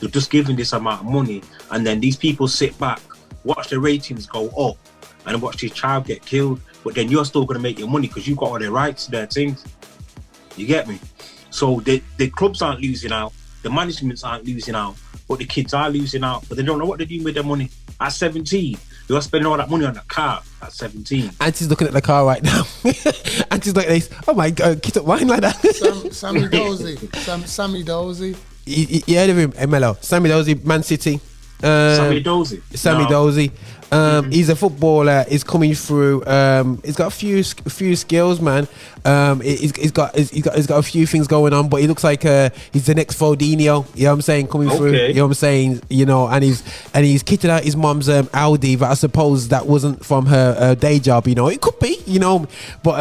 They're just giving this amount of money, and then these people sit back, watch the ratings go up, and watch this child get killed. But then you're still going to make your money because you've got all their rights, their things. You get me? So the clubs aren't losing out, the managements aren't losing out, but the kids are losing out. But they don't know what they're doing with their money. At 17, you're spending all that money on a car at 17. Auntie's looking at the car right now. Auntie's like this. Oh my God, kids don't mind like that. Sammy Dozy. You heard of him, Mello. Sammy Dozy, Man City. Sammy Dozy. Dozy. He's a footballer. He's coming through. He's got a few skills, man. He's got a few things going on, but he looks like he's the next Fodinho. You know what I'm saying? Coming through. You know what I'm saying? You know, and he's kitted out his mom's Audi, but I suppose that wasn't from her day job. You know, it could be. You know, but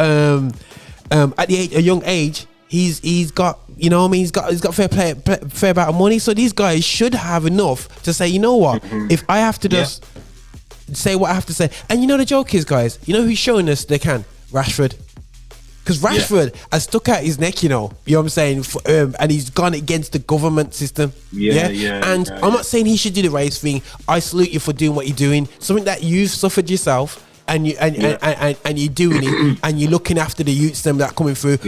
at a young age, he's got. You know what I mean? He's got fair amount of money. So these guys should have enough to say, you know what? If I have to just say what I have to say. And you know the joke is, guys, you know who's showing us they can? Rashford. Because Rashford has stuck out his neck, you know what I'm saying? And he's gone against the government system. And I'm not saying he should do the race thing. I salute you for doing what you're doing. Something that you've suffered yourself. And you're doing it, and you're looking after the youths them that are coming through,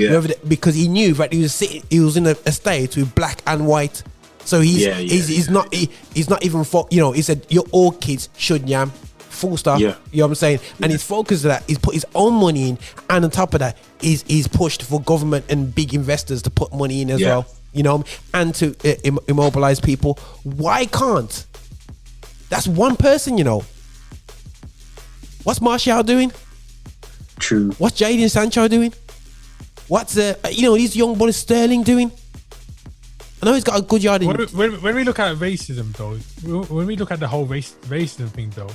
because he knew that he was in a state with black and white, so he's not even you know, he said your all kids should yam, full stop. You know what I'm saying? And his focus of that, he's put his own money in, and on top of that, he's pushed for government and big investors to put money in as well, you know, and to immobilize people. Why can't? That's one person, you know. What's Martial doing? True. What's Jadon Sancho doing? What's these young boys Sterling doing? I know he's got a good yard in. When we look at racism, though, when we look at the whole racism thing, though,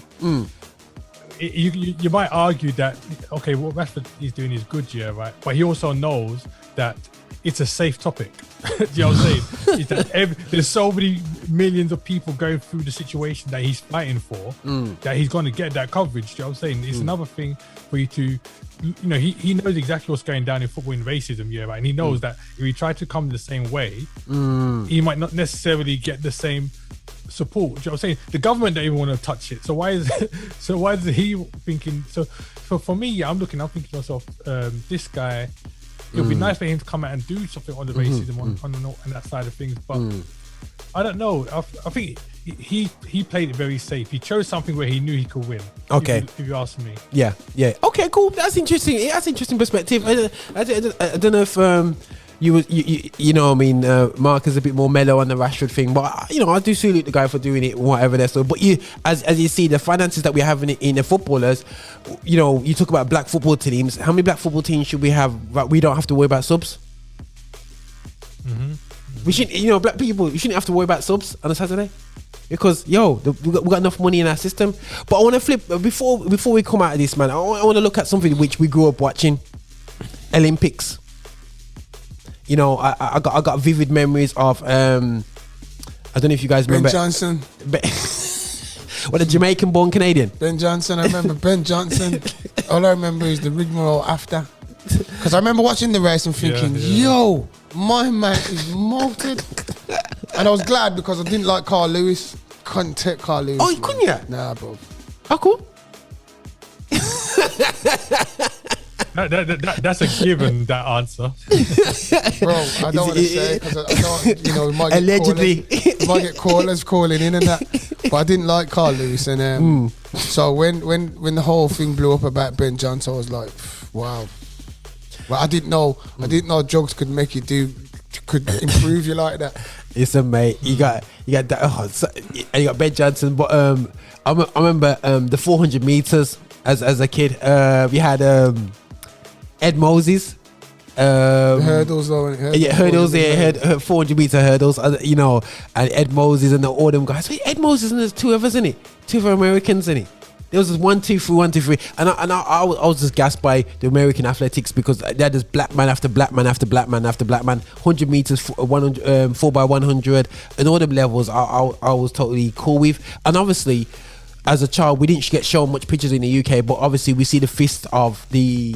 you might argue that okay, what Rashford is doing is good, right? But he also knows that it's a safe topic. Do you know what I'm saying? It's that there's so many millions of people going through the situation that he's fighting for that he's going to get that coverage. Do you know what I'm saying? It's another thing for you to, you know, he knows exactly what's going down in football in racism, right? And he knows that if he tried to come the same way, he might not necessarily get the same support. Do you know what I'm saying? The government don't even want to touch it. So why is he thinking? So for me, I'm thinking to myself, this guy. It would be nice for him to come out and do something on the racism on that side of things, but I don't know. I think he played it very safe. He chose something where he knew he could win. Okay, if you ask me. Yeah. Okay, cool. That's interesting. That's interesting perspective. I don't know if you know what I mean, Mark is a bit more mellow on the Rashford thing, but you know, I do salute the guy for doing it, whatever that's so. But you, as you see, the finances that we have in the footballers, you know, you talk about black football teams. How many black football teams should we have that we don't have to worry about subs? We shouldn't, you know, black people, you shouldn't have to worry about subs on a Saturday, because we got enough money in our system. But I want to flip before we come out of this, man. I want to look at something which we grew up watching, Olympics. You know, I got vivid memories of I don't know if you guys remember Ben Johnson. What, a Jamaican-born Canadian? Ben Johnson. I remember Ben Johnson. All I remember is the rigmarole after, because I remember watching the race and thinking, yo, my man is molted. And I was glad because I didn't like Carl Lewis. Couldn't take Carl Lewis. Oh, you couldn't yet? Nah, bro. Oh, cool. That's a given, that answer. Bro, I don't want to say it because I don't, you know, we might get allegedly callers calling in and that. But I didn't like Carl Lewis, and so when the whole thing blew up about Ben Johnson, I was like, wow. Well, I didn't know drugs could make you could improve you like that. Listen, mate, you got that, and you got Ben Johnson, but I remember the 400 meters as a kid. We had Ed Moses. The hurdles though. Hurdles, 400 meter hurdles, you know, and Ed Moses and all them guys. Wait, Ed Moses and there's two of us, isn't it? Two of Americans, isn't it? There was just 1, 2, 3, 1, 2, 3, and I was just gassed by the American athletics, because they're just black man after black man after black man after black man, 100 meters, 100, 4x100, and all them levels. I was totally cool with, and obviously, as a child, we didn't get shown much pictures in the UK, but obviously we see the fist of the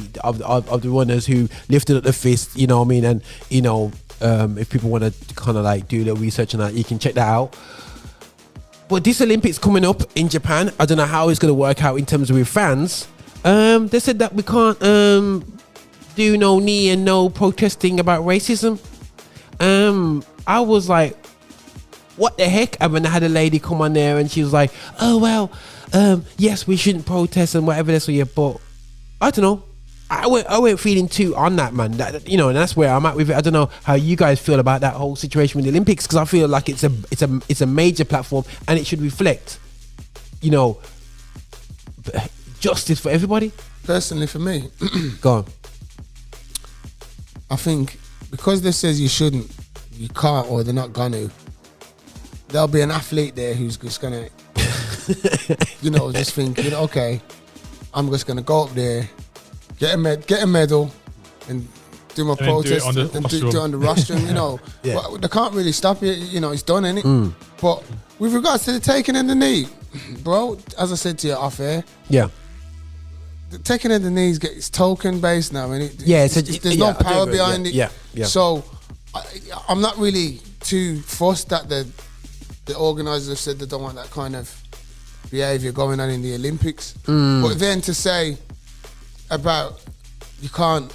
runners who lifted up the fist. You know what I mean? And you know, if people want to kind of like do the research on that, you can check that out. But this Olympics coming up in Japan, I don't know how it's going to work out in terms of with fans. They said that we can't do no knee and no protesting about racism. I was like, what the heck? And then I had a lady come on there and she was like, oh well, yes, we shouldn't protest and whatever this or yeah, but I don't know. I weren't feeling too on that, man. That, you know, and that's where I'm at with it. I don't know how you guys feel about that whole situation with the Olympics, because I feel like it's a major platform and it should reflect, you know, justice for everybody. Personally, for me, Go on. I think because this says you shouldn't, you can't, or they're not gonna, there'll be an athlete there who's just gonna, you know, just thinking, okay, I'm just gonna go up there, get a medal, and do my protest and do it on the rostrum. You know, but they can't really stop it. You know, it's done, innit? But with regards to the taking in the knee, bro, as I said to you off air, the taking in the knees it's token based now, and there's no power behind it. Yeah. So I'm not really too fussed that the organisers have said they don't want that kind of behaviour going on in the Olympics. But then to say about you can't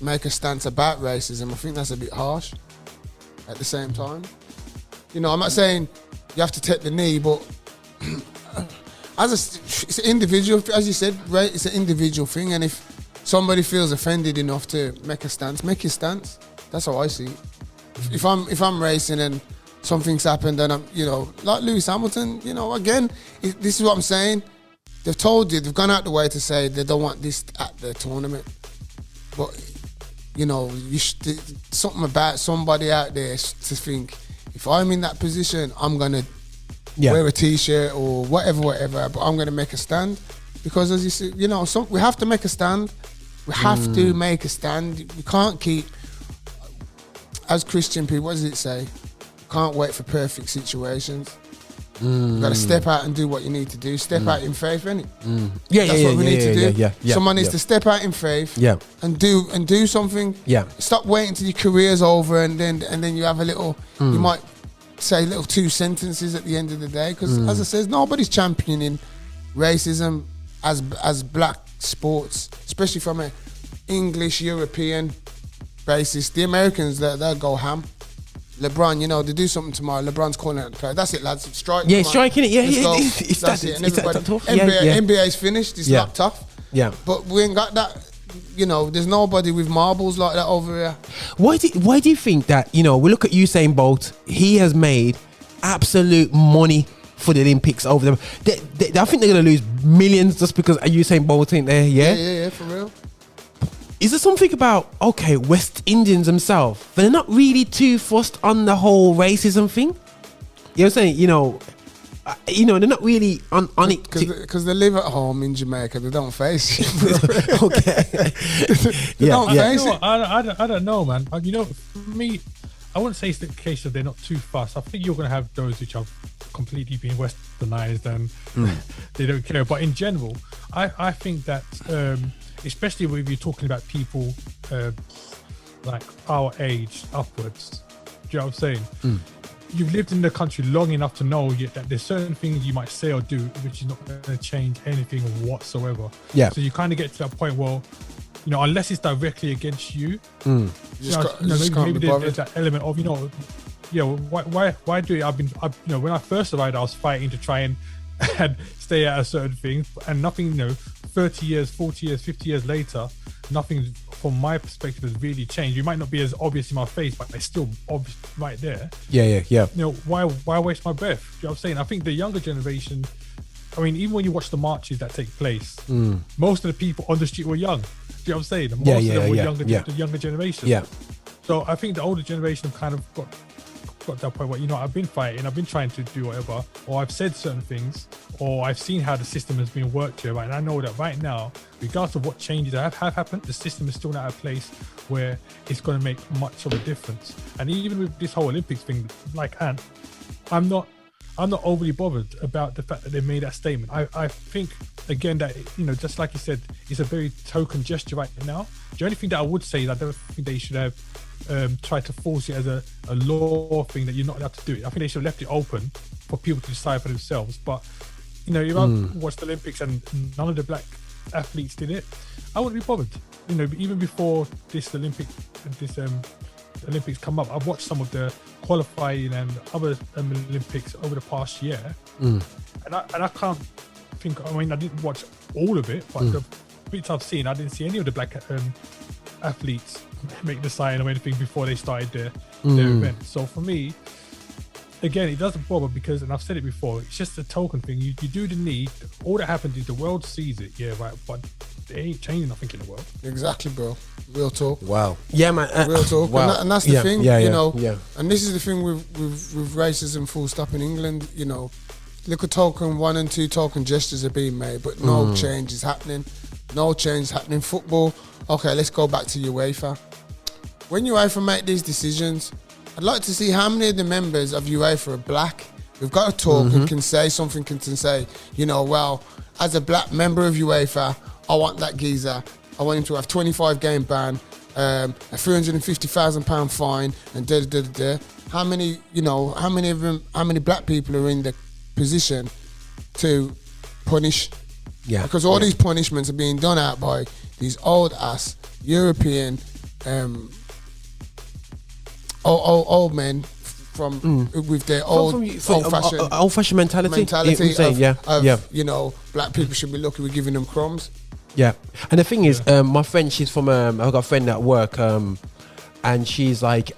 make a stance about racism, I think that's a bit harsh at the same time. You know, I'm not saying you have to take the knee, but it's an individual, as you said, right? It's an individual thing, and if somebody feels offended enough to make a stance, make your stance. That's how I see it. If I'm racing and something's happened, and I'm, you know, like Lewis Hamilton, you know, again, this is what I'm saying. They've told you, they've gone out the way to say they don't want this at the tournament, but you know, something about somebody out there to think, if I'm in that position, I'm gonna wear a t-shirt or whatever, but I'm gonna make a stand, because as you see, you know, we have to make a stand. We have to make a stand. We can't keep, as Christian people, what does it say? You can't wait for perfect situations. You got to step out and do what you need to do. Step out in faith, innit? That's what we need to do. Someone needs to step out in faith and do something. Stop waiting till your career's over and then you have a little, you might say little 2 sentences at the end of the day, because as I said, nobody's championing racism as black sports, especially from an English European basis. The Americans, they'll go ham. LeBron, you know, they do something tomorrow. LeBron's calling out the player. That's it, lads. Strike. Yeah, striking it. Yeah, That's it. And everybody, NBA's finished. It's locked off. Yeah. But we ain't got that. You know, there's nobody with marbles like that over here. Why do you think that, you know, we look at Usain Bolt, he has made absolute money for the Olympics over them. I think they're going to lose millions just because Usain Bolt ain't there, Yeah, for real. Is there something about, okay, West Indians themselves, they're not really too fussed on the whole racism thing? You know what I'm saying? You know, they're not really on it. Because they live at home in Jamaica, they don't face it. Okay. They don't face it. I don't know, man. You know, for me, I wouldn't say it's the case that they're not too fussed. I think you're going to have those which have completely been westernized and they don't care. But in general, I think that... especially when you're talking about people like our age upwards, do you know what I'm saying? You've lived in the country long enough to know that there's certain things you might say or do which is not going to change anything whatsoever. Yeah. So you kind of get to that point where, you know, unless it's directly against you, maybe there's that element of, you know, why do it? When I first arrived, I was fighting to try and stay at a certain thing, and nothing, you know, 30 years, 40 years, 50 years later, nothing from my perspective has really changed. You might not be as obvious in my face, but it's still obvious right there. Yeah. You know, why waste my breath? Do you know what I'm saying? I think the younger generation, I mean, even when you watch the marches that take place, most of the people on the street were young. Do you know what I'm saying? Most of them were the younger generation. Yeah. So I think the older generation have kind of got to that point where, you know, I've been fighting, I've been trying to do whatever, or I've said certain things, or I've seen how the system has been worked here, right? And I know that right now, regardless of what changes have happened, the system is still not at a place where it's going to make much of a difference. And even with this whole Olympics thing, like Ant, I'm not overly bothered about the fact that they made that statement. I think, again, that, you know, just like you said, it's a very token gesture right now. The only thing that I would say is I don't think they should have tried to force it as a law thing that you're not allowed to do it. I think they should have left it open for people to decide for themselves. But, you know, if I watched the Olympics and none of the black athletes did it, I wouldn't be bothered. You know, even before this Olympics come up, I've watched some of the qualifying and other Olympics over the past year, and I can't think. I mean, I didn't watch all of it, but bits I've seen, I didn't see any of the black athletes make the sign or anything before they started their event. So for me, again, it doesn't bother because, and I've said it before, it's just a token thing. You do the need. All that happens is the world sees it, yeah, right, but they ain't changing nothing in the world. Exactly, bro. Real talk. Wow. Yeah, man. Real talk. Wow. And that's the thing, you know. Yeah. And this is the thing with racism full stop in England, you know. Look at token 1 and 2 token gestures are being made, but no change is happening. No change is happening. Football, okay, let's go back to UEFA. When UEFA make these decisions, I'd like to see how many of the members of UEFA are black. We've got to talk and can say something, can say, you know, well, as a black member of UEFA, I want that geezer. I want him to have 25 game ban, a £350,000 fine, and da. How many, you know, how many black people are in the position to punish? Yeah. Because all these punishments are being done out by these old ass European old men from with their old fashioned mentality of you know, black people should be lucky we're giving them crumbs. Yeah, and the thing is, my friend, she's from I've got a friend at work, and she's like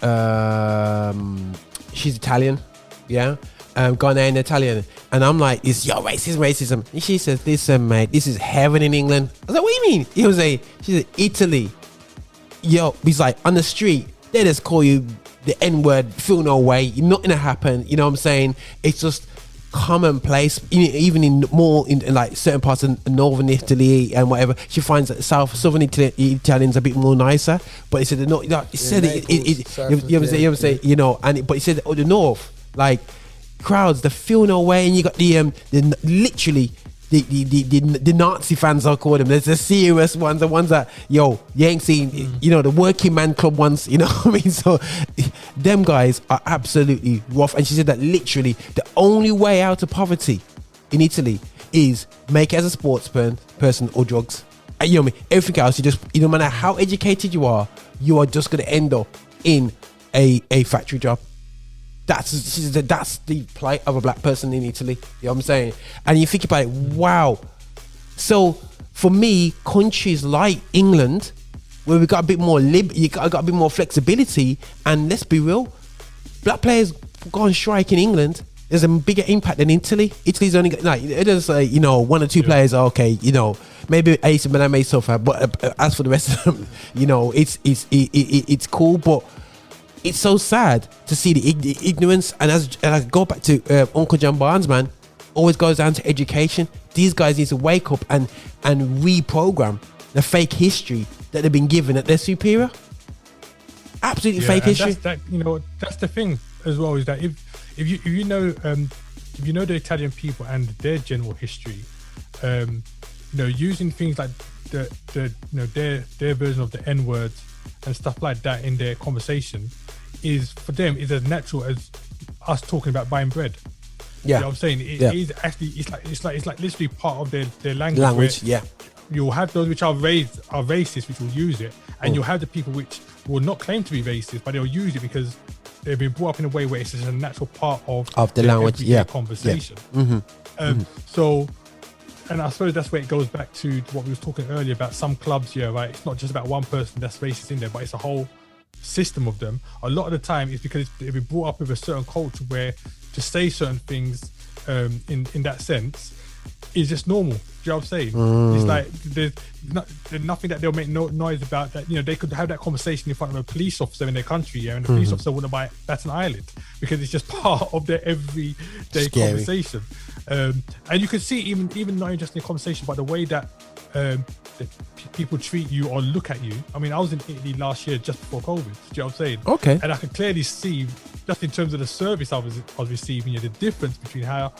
she's Italian, yeah, Ghanaian Italian, and I'm like, it's your racism, and she says, listen mate, this is heaven in England. I was like, what do you mean? He was she said, Italy, yo, he's like, on the street they just call you the N-word, feel no way, nothing to happen, you know what I'm saying? It's just commonplace, even in like certain parts of northern Italy and whatever. She finds that southern Italians a bit more nicer, but he said they're not. He said you know, and but he said the north, like crowds, they feel no way, and you got the literally the Nazi fans, I'll call them. There's the serious ones, the ones that, yo, you ain't seen, you know, the working man club ones, you know what I mean? So them guys are absolutely rough. And she said that literally the only way out of poverty in Italy is make it as a sports person or drugs. And you know what I mean? Everything else, you just, no matter how educated you are just going to end up in a factory job. That's the plight of a black person in Italy. You know what I'm saying? And you think about it, wow. So for me, countries like England, where we got a bit more you got a bit more flexibility, and let's be real, black players go on strike in England, there's a bigger impact than Italy. Italy's only got, like, it is you know, 1 or 2 players are okay, you know, maybe AC Milan may suffer, but as for the rest of them, you know, it's cool, but it's so sad to see the ignorance. And as I go back to Uncle John Barnes, man, always goes down to education. These guys need to wake up and reprogram the fake history that they've been given at their superior. Absolutely fake history. That's the thing as well, is that if you know the Italian people and their general history, you know, using things like their version of the N-words and stuff like that in their conversation is, for them, is as natural as us talking about buying bread. Yeah, you know what I'm saying? It is actually, it's like literally part of their language. Yeah, you'll have those which are racist, which will use it, and you'll have the people which will not claim to be racist, but they'll use it because they've been brought up in a way where it's just a natural part of the language, conversation. Yeah. So, and I suppose that's where it goes back to what we was talking earlier about some clubs, right? It's not just about one person that's racist in there, but it's a whole system of them. A lot of the time it's because they've been brought up with a certain culture where to say certain things in that sense is just normal. Do you know what I'm saying? It's like there's nothing that they'll make noise about, that, you know, they could have that conversation in front of a police officer in their country, and the police officer wouldn't bat an eyelid because it's just part of their everyday conversation. And you can see even not just in the conversation, but the way that people treat you or look at you. I mean, I was in Italy last year just before COVID. Do you know what I'm saying? Okay. And I can clearly see, just in terms of the service I was receiving, the difference between how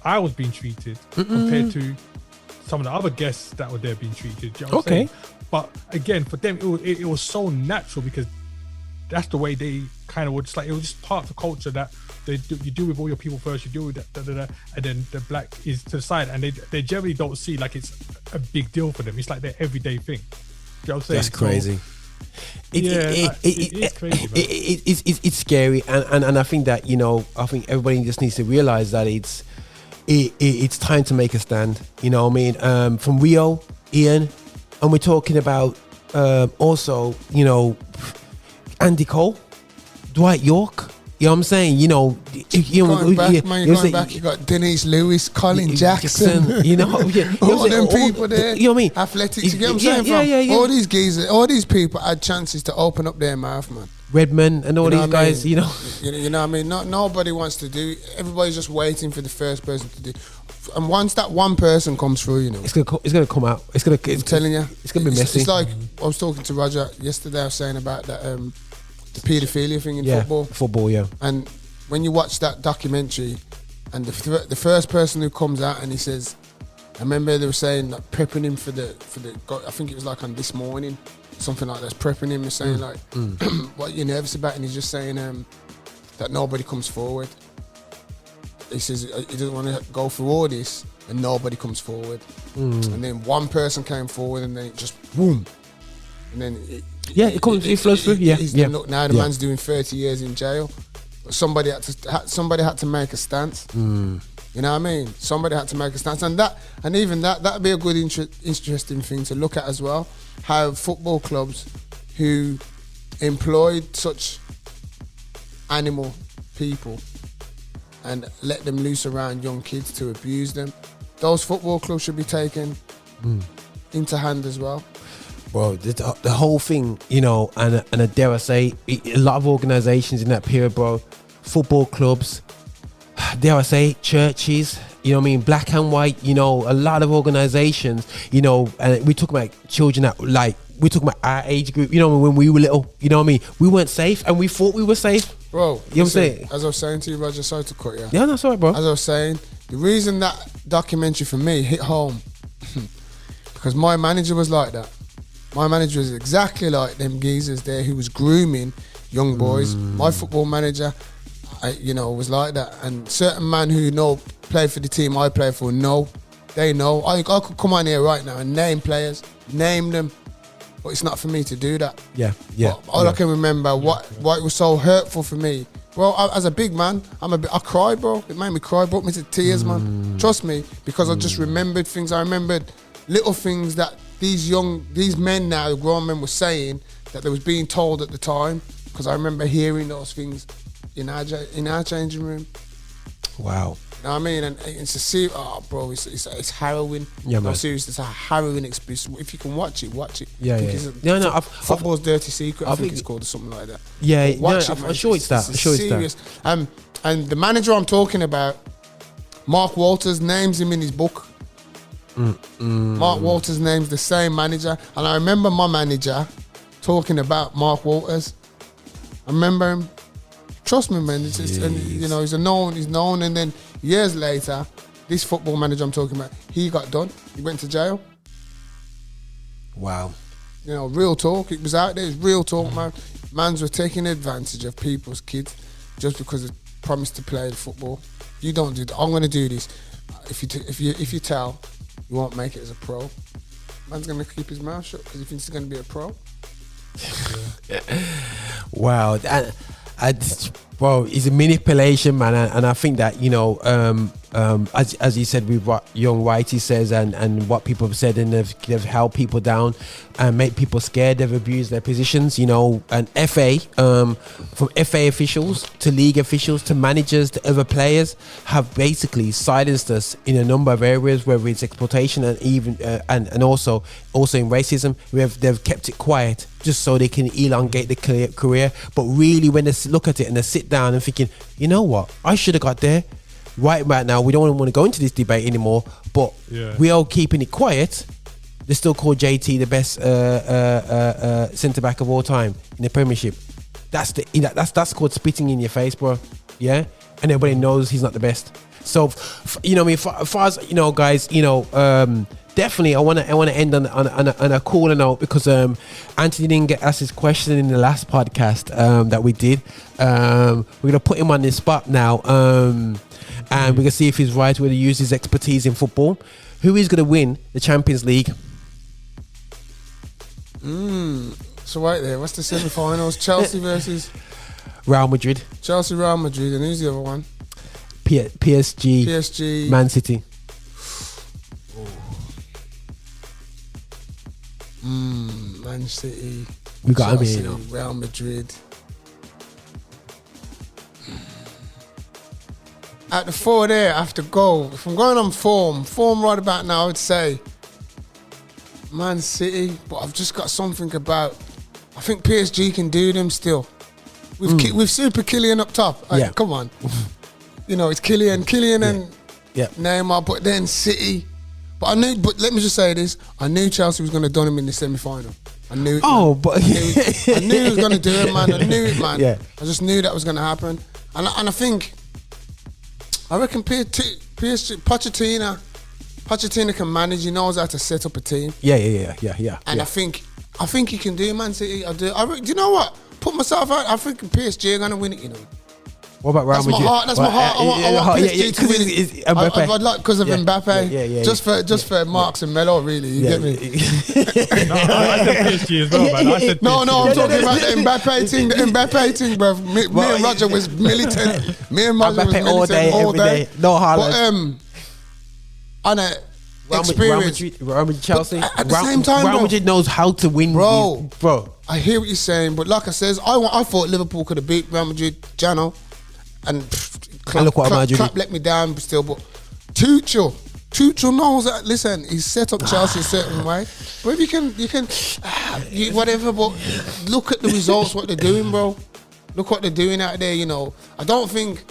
I was being treated compared to some of the other guests that were there being treated. Do you know what I'm saying? But again, for them, it was so natural because that's the way they kind of would. Just like, it was just part of the culture that you do with all your people first, you do with that, and then the black is to the side, and they generally don't see like it's a big deal for them. It's like their everyday thing. You know what I'm saying? That's crazy. It's crazy, man. It's scary, and I think that, you know, I think everybody just needs to realize that it's time to make a stand. You know what I mean? From Rio, Ian, and we're talking about also, you know, Andy Cole, Dwight York. You know what I'm saying? You know, going back, you got Denise Lewis, Colin Jackson. You know, all them people there. You know what I mean? Athletics. You get what I'm saying? All these geezers, all these people had chances to open up their mouth, man. Redman and all these guys, you know. You know what I mean? Nobody wants to do. Everybody's just waiting for the first person to do. And once that one person comes through, you know, it's gonna come out. I'm telling you, it's gonna be messy. It's like I was talking to Roger yesterday. I was saying about that the paedophilia thing in football, yeah. And when you watch that documentary, and the first person who comes out and he says, I remember they were saying like prepping him for the. I think it was like on This Morning, something like that. Prepping him and saying like, what are you nervous about? And he's just saying that nobody comes forward. He says he doesn't want to go through all this and nobody comes forward. And then one person came forward and then it just boom. And then it flows through. Look, now the man's doing 30 years in jail. But somebody had to make a stance. You know what I mean? Somebody had to make a stance, and even that'd be a good interesting thing to look at as well. How football clubs who employed such animal people and let them loose around young kids to abuse them, those football clubs should be taken into hand as well. Bro, the whole thing, you know, and I dare I say, a lot of organisations in that period, bro, football clubs, dare I say, churches, you know what I mean, black and white, you know, a lot of organisations, you know, and we talk about children that, like, we talk about our age group, you know, when we were little, you know what I mean, we weren't safe and we thought we were safe. Bro, you know what I'm saying? As I was saying to you, Roger, sorry to cut you. Yeah, that's all right, bro. As I was saying, the reason that documentary for me hit home, because my manager was like that. My manager was exactly like them geezers there who was grooming young boys. My football manager, was like that. And certain men who play for the team I play for, they know. I could come on here right now and name players, name them, but it's not for me to do that. Yeah. All I can remember, what was so hurtful for me. Well, as a big man, I cried, bro. It made me cry, brought me to tears, man. Trust me, because I just remembered things. I remembered little things that these men now, grown men, were saying that they was being told at the time, because I remember hearing those things in our changing room. Wow. You know what I mean? And it's a serious, bro, it's harrowing. Yeah, man. No, seriously, it's a harrowing experience. If you can watch it, watch it. Yeah. Football's Dirty Secret, I think it's called, or something like that. Yeah, watch it, it, I'm sure it's that. Serious. And the manager I'm talking about, Mark Walters, names him in his book. Mark Walters names the same manager, and I remember my manager talking about Mark Walters. I remember him. Trust me, man. It's just, and, you know, he's known, and then years later, this football manager I'm talking about, he got done. He went to jail. Wow. You know, real talk. It was out there. It's real talk, man. Mans were taking advantage of people's kids just because they promised to play the football. You don't do that. I'm going to do this. If you tell, you won't make it as a pro. Man's going to keep his mouth shut because he thinks he's going to be a pro. Wow. Bro, it's a manipulation, man, and I think that, you know, as you said with what young Whitey says and what people have said, and they've held people down and made people scared. They've abused their positions, you know. And FA, from FA officials to league officials to managers to other players, have basically silenced us in a number of areas, whether it's exploitation and even and also in racism. They've kept it quiet just so they can elongate the career. But really, when they look at it and they sit down and thinking, you know what, I should have got there. Right now, we don't want to go into this debate anymore, but we are keeping it quiet. They still call JT the best centre back of all time in the Premiership. That's called spitting in your face, bro. Yeah, and everybody knows he's not the best. So, you know, I mean, as far as, you know, guys, you know, definitely, I want to end on a cooler note, because Anthony didn't get asked his question in the last podcast that we did. We're gonna put him on the spot now, and we're gonna see if he's right where to use his expertise in football. Who is gonna win the Champions League? So right there, what's the semi-finals? Chelsea versus Real Madrid. Chelsea, Real Madrid, and who's the other one? PSG, Man City. Man City. We got him Chelsea, here, you know. Real Madrid. At the 4 there, I have to go. If I'm going on form right about now, I would say Man City. But I've just got something about. I think PSG can do them still. With Super Kylian up top. Like, Yeah. come on. You know, it's Kylian and Neymar. But then City. But let me just say this. I knew Chelsea was going to done him in the semi-final. I knew it. Oh, man. but I knew he was going to do it, man. I knew it, man. Yeah. I just knew that was going to happen. And I think, I reckon PSG, Pochettino can manage. He knows how to set up a team. Yeah. And I think he can do Man City. Do you know what? Put myself out. I think PSG are going to win it, you know. What about Real Madrid? That's my heart. I want PSG to win it. I'd like because of Mbappe. Yeah. Just for Marks and Melo, really. You get me? No, I said PSG as well, man. I said No, PSG. I'm talking about the Mbappe thing, bro. Me and Roger was militant. Me and Roger was Mbappe militant all day. No But Haaland. on a experience, Real Madrid, Chelsea. At the same time, Real bro. Madrid knows how to win. Bro. Bro. I hear what you're saying, but like I says, I thought Liverpool could have beat Real Madrid, Jano, and look what Madrid Klopp let me down still. But Tuchel knows that. Listen, he's set up Chelsea a certain way. But if you can, whatever. But look at the results, what they're doing, bro. Look what they're doing out there. You know, I don't think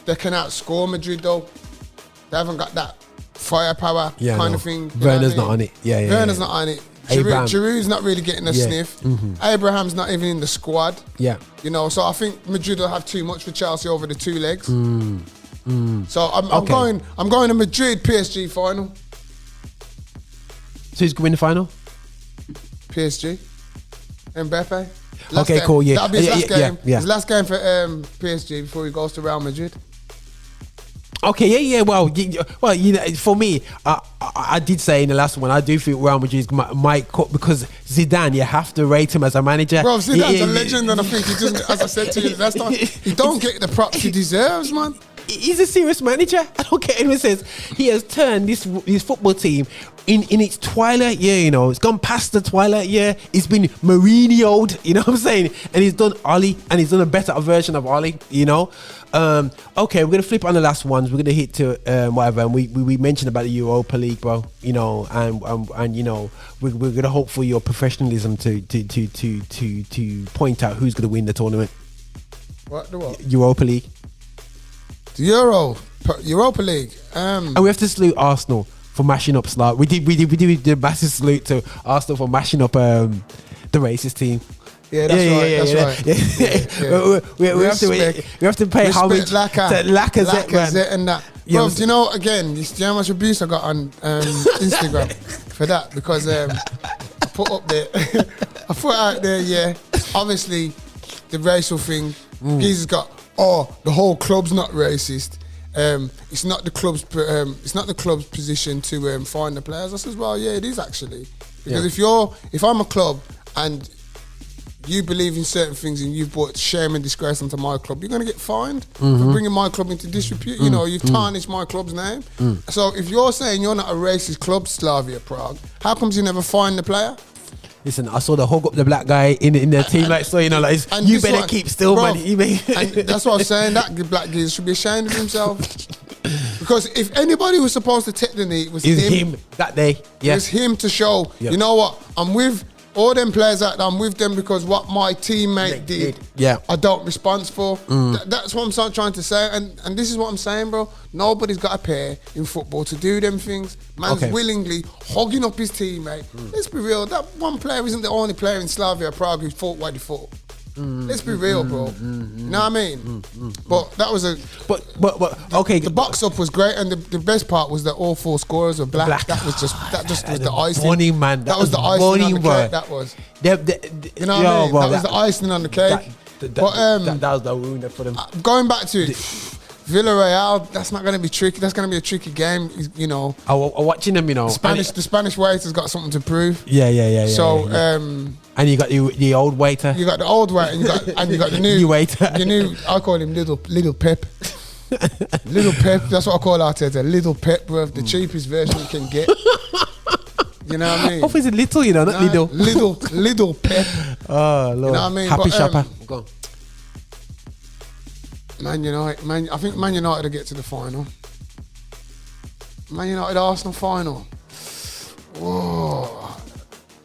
they can outscore Madrid though. They haven't got that firepower kind of thing. Werner's not on it. Yeah. Werner's not on it. Giroud's not really getting a sniff. Abraham's not even in the squad. Yeah. You know, so I think Madrid will have too much for Chelsea over the two legs. So I'm going to Madrid PSG final. So who's going to win the final? PSG. Mbappe. Okay, game. cool. Yeah. That'll be his last game. Yeah. His last game for PSG before he goes to Real Madrid. Okay, yeah. Well, you know, for me, I did say in the last one, I do think Real Madrid might cut because Zidane. You have to rate him as a manager. Bro, Zidane's a legend, and I think he just, as I said to you last time, he don't get the props he deserves, man. He's a serious manager. I don't care anyone says. He has turned his football team in its twilight year, you know. It's gone past the twilight year. It's been Mourinho'd, you know what I'm saying? And he's done Oli, and he's done a better version of Oli, you know. Okay, we're gonna flip on the last ones. We're gonna hit to whatever, and we mentioned about the Europa League, bro. You know, and you know, we're gonna hope for your professionalism to point out who's gonna win the tournament. What? The what? Europa League. The Europa League. And we have to salute Arsenal for mashing up Slav. We did the massive salute to Arsenal for mashing up the racist team. Yeah, that's right. We have to pay homage to Lacazette and that. Bro, do you know, again, you see how much abuse I got on Instagram for that? Because I put out there, obviously the racial thing. He's got, the whole club's not racist. It's not the club's position to find the players. I says, well, yeah, it is actually, because if I'm a club and you believe in certain things and you've brought shame and disgrace onto my club, you're going to get fined for bringing my club into disrepute. You know, you've tarnished my club's name. So if you're saying you're not a racist club, Slavia Prague, how comes you never find the player? Listen, I saw the hug up the black guy in their team, like, so, you know, like, you better keep still, bro, man. And that's what I'm saying. That black geezer should be ashamed of himself. Because if anybody was supposed to take the knee, it was him that day. Yeah. It was him to show, you know what, I'm with all them players out there, I'm with them because what my teammate did, I don't respond for. That's what I'm trying to say. And this is what I'm saying, bro. Nobody's got a pair in football to do them things. Man's willingly hogging up his teammate. Let's be real, that one player isn't the only player in Slavia Prague who fought what he fought. Let's be real, bro. You know what I mean? But that was okay. The box up was great, and the best part was that all four scorers were black. That was just was the icing. Funny, man. That was the icing on the cake. That was. You know what I mean? That was the icing on the cake. That was the wound for them. Going back to it, Villarreal, that's not going to be tricky. That's going to be a tricky game, you know. I'm watching them, you know. The Spanish waiter's got something to prove. Yeah. So, and you got the old waiter. You got the old waiter, and you got the new waiter. The new, I call him Little Pep. Little Pep. That's what I call Arteta. Little Pep, bro. The cheapest version you can get. You know what I mean? Obviously little, you know, not little. Little pep. Oh, Lord. You know what I mean? Happy But, shopper. Go on. Man United, I think Man United will get to the final. Man United Arsenal final. Whoa.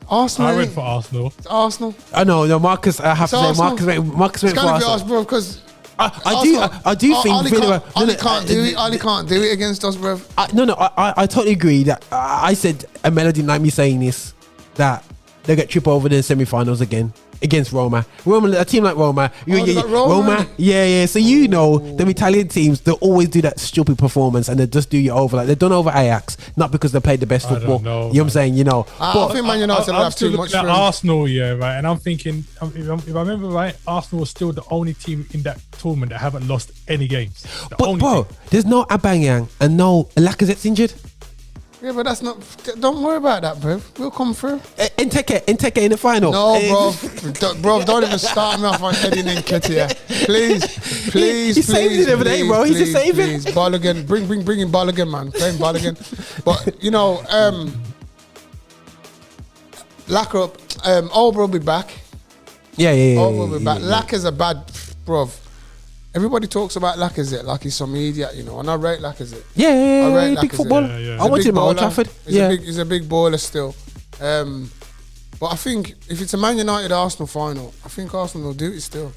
Arsenal. I went for Arsenal. Arsenal. No, Marcus. I have to say, Arsenal. Marcus went It's for gonna be Arsenal. us, bro, because I do think Villa. Ali can't do it. Ali can't do it against us, bro. I totally agree that I said Melody didn't like me saying this, that they get tripped over in the semi-finals again against Roma. A team like Roma. Roma. Yeah. So you know the Italian teams, they always do that stupid performance and they just do you over. Like they've done over Ajax, not because they played the best football. You know what I'm saying? You know. I think Man United will have too much at for Arsenal, yeah, right. And I'm thinking, if I remember right, Arsenal was still the only team in that tournament that haven't lost any games. But bro, there's no Aubameyang and no Lacazette's injured. Yeah, but that's not. Don't worry about that, bro. We'll come through. Inteke in the final. No, bro. Don't even start me off on Eddie Nketiah. Please. He's saving it every day, bro. He's just saving. Please, ball again. Bring ball again, man. Playing ball again. But you know, Lacquer up. Ober will be back. Yeah. Ober will be back. Lacquer's a bad, bro. Everybody talks about Lacazette like he's some idiot, you know, and I rate Lacazette. Yeah, I rate big Lacazette. footballer. Yeah. I want him at Old Trafford. He's a big baller still. But I think if it's a Man United Arsenal final, I think Arsenal will do it still.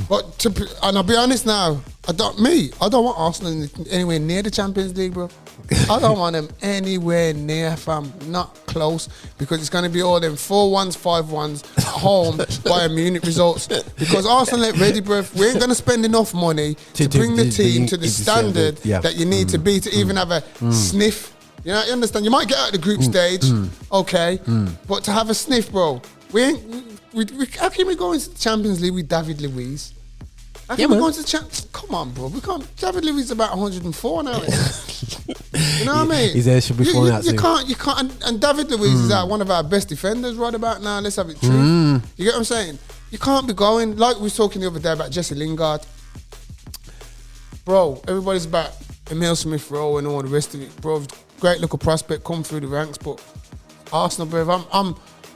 But and I'll be honest now, I don't want Arsenal anywhere near the Champions League, bro. I don't want them anywhere near, fam. Not close, because it's going to be all them 4-1s, 5-1s at home Bayern Munich results. Because Arsenal ain't ready, bro. We ain't going to spend enough money to bring the team to the standard that you need to be to even have a sniff. You know, you understand? You might get out of the group stage, okay, but to have a sniff, bro, how can we go into the Champions League with David Luiz? How can we go into the Champions? Come on, bro. We can't. David Luiz is about 104 now. You know what I mean? He's there, should be falling out soon. You can't. And David Luiz is one of our best defenders right about now. Let's have it true. You get what I'm saying? You can't be going like we was talking the other day about Jesse Lingard. Bro, everybody's about Emile Smith Rowe and all the rest of it. Bro, great little prospect, come through the ranks, but Arsenal, bro,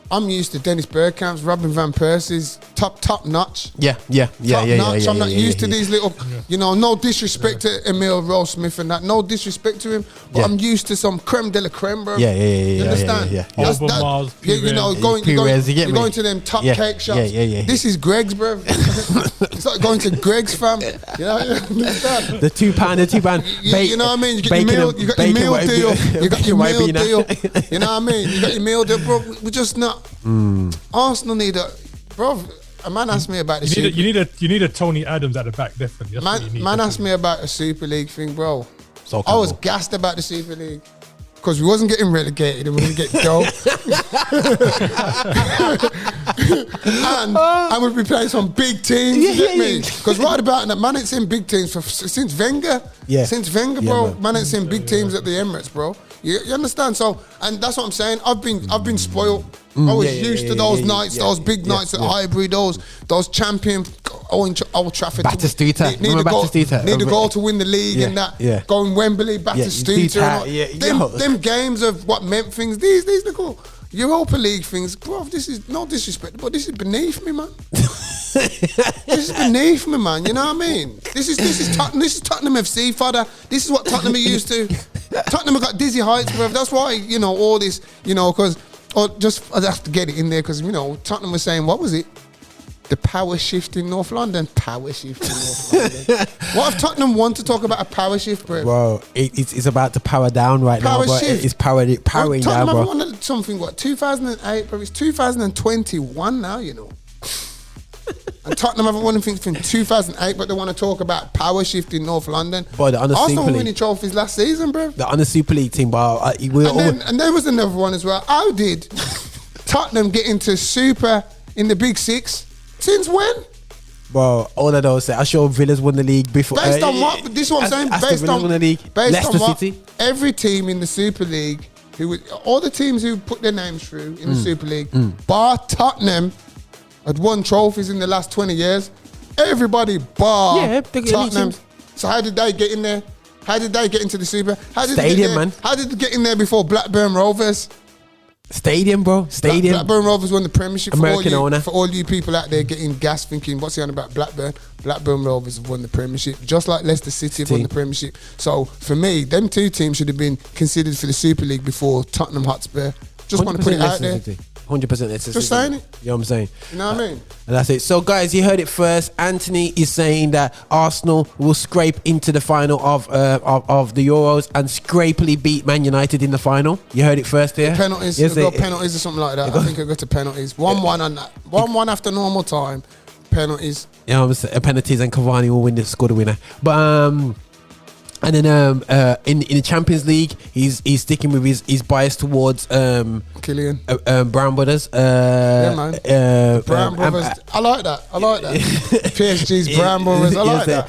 I'm used to Dennis Bergkamp's, Robin van Persie's top notch. Yeah. I'm not used to these little, you know, no disrespect to Emile Rose Smith and that, no disrespect to him, but I'm used to some creme de la creme, bro. You understand? You know, you're going to them top cake shops. This is Greg's, bro. It's like going to Greg's, fam. You know, you understand? The £2. You know what I mean? You got your meal deal. You got your meal deal. You know what I mean? You got your meal deal, bro. We're just not. Arsenal need a, bro. A man asked me about the you need a Tony Adams at the back, definitely. Man asked me about a Super League thing, bro. So I was gassed about the Super League because we wasn't getting relegated and we didn't get dope. and we'd be playing some big teams. You get me? Because right about now, man ain't seen big teams since Wenger. Since Wenger, bro, man ain't seen big teams at the Emirates, bro. You understand? So, and that's what I'm saying. I've been spoiled. I was used to those nights, those big nights at Highbury, those champion Old Trafford. Batistuta. Need a goal to win the league and that. Going Wembley, Batistuta. Them games of what meant things. These little Europa League things, bro. This is no disrespect, but this is beneath me, man. This is beneath me, man. You know what I mean? This is Tottenham FC, father. This is what Tottenham are used to. Tottenham have got dizzy heights, bro. That's why, you know, all this, you know, because I have to get it in there because, you know, Tottenham was saying, what was it? The power shift in North London. Power shift in North London. What if Tottenham want to talk about a power shift, bro? Bro, it's about to power down right now, bro. Shift. It's powering down, bro. Tottenham wanted something, 2008, bro. It's 2021 now, you know. And Tottenham haven't won anything since 2008, but they want to talk about power shift in North London. Boy, Arsenal won winning trophies last season, bro. The under Super League team, but and there was another one as well. How did Tottenham get into Super in the Big Six? Since when? Well, all of those, I sure Villa's won the league before. Based on what? This is what I'm saying. Based on won the league. Leicester City. Every team in the Super League, all the teams who put their names through in the Super League, bar Tottenham, had won trophies in the last 20 years. Everybody bar Tottenham. So how did they get in there? How did they get into the Super? How did Stadium, man. How did they get in there before Blackburn Rovers? Stadium, bro. Stadium. Blackburn Rovers won the Premiership. American owner. For all you people out there getting gas thinking, what's he on about Blackburn? Blackburn Rovers have won the Premiership, just like Leicester City have won the Premiership. So for me, them two teams should have been considered for the Super League before Tottenham Hotspur. Just want to put it out there. 100% Leicester. Just saying it. You know what I'm saying? You know what I mean? And that's it. So, guys, you heard it first. Anthony is saying that Arsenal will scrape into the final of the Euros and scrapily beat Man United in the final. You heard it first here. Penalties. Yes, got penalties or something like that. I think it'll go to penalties. 1-1 on that. 1-1 after normal time. Penalties. Yeah, penalties, and Cavani will score the winner. But and then in the Champions League, he's sticking with his bias towards Kylian Brown Brothers. Yeah, man. Brown Brothers. I like that. PSG's Brown Brothers. I like that.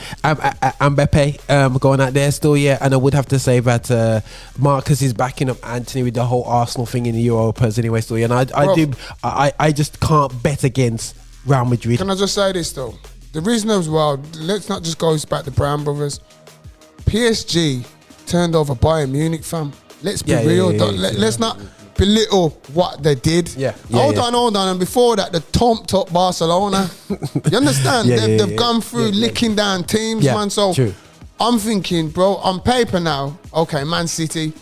Mbappe going out there still, yeah. And I would have to say that Marcus is backing up Anthony with the whole Arsenal thing in the Europas anyway still, yeah. And I just can't bet against Real Madrid. Can I just say this though? The reason as well, let's not just go back to Brown Brothers. PSG turned over Bayern Munich, fam. Let's be real. Let's not belittle what they did. Hold on. And before that, the thumped up Barcelona. You understand? They've gone through licking down teams, man. So true. I'm thinking, bro, on paper now, okay, Man City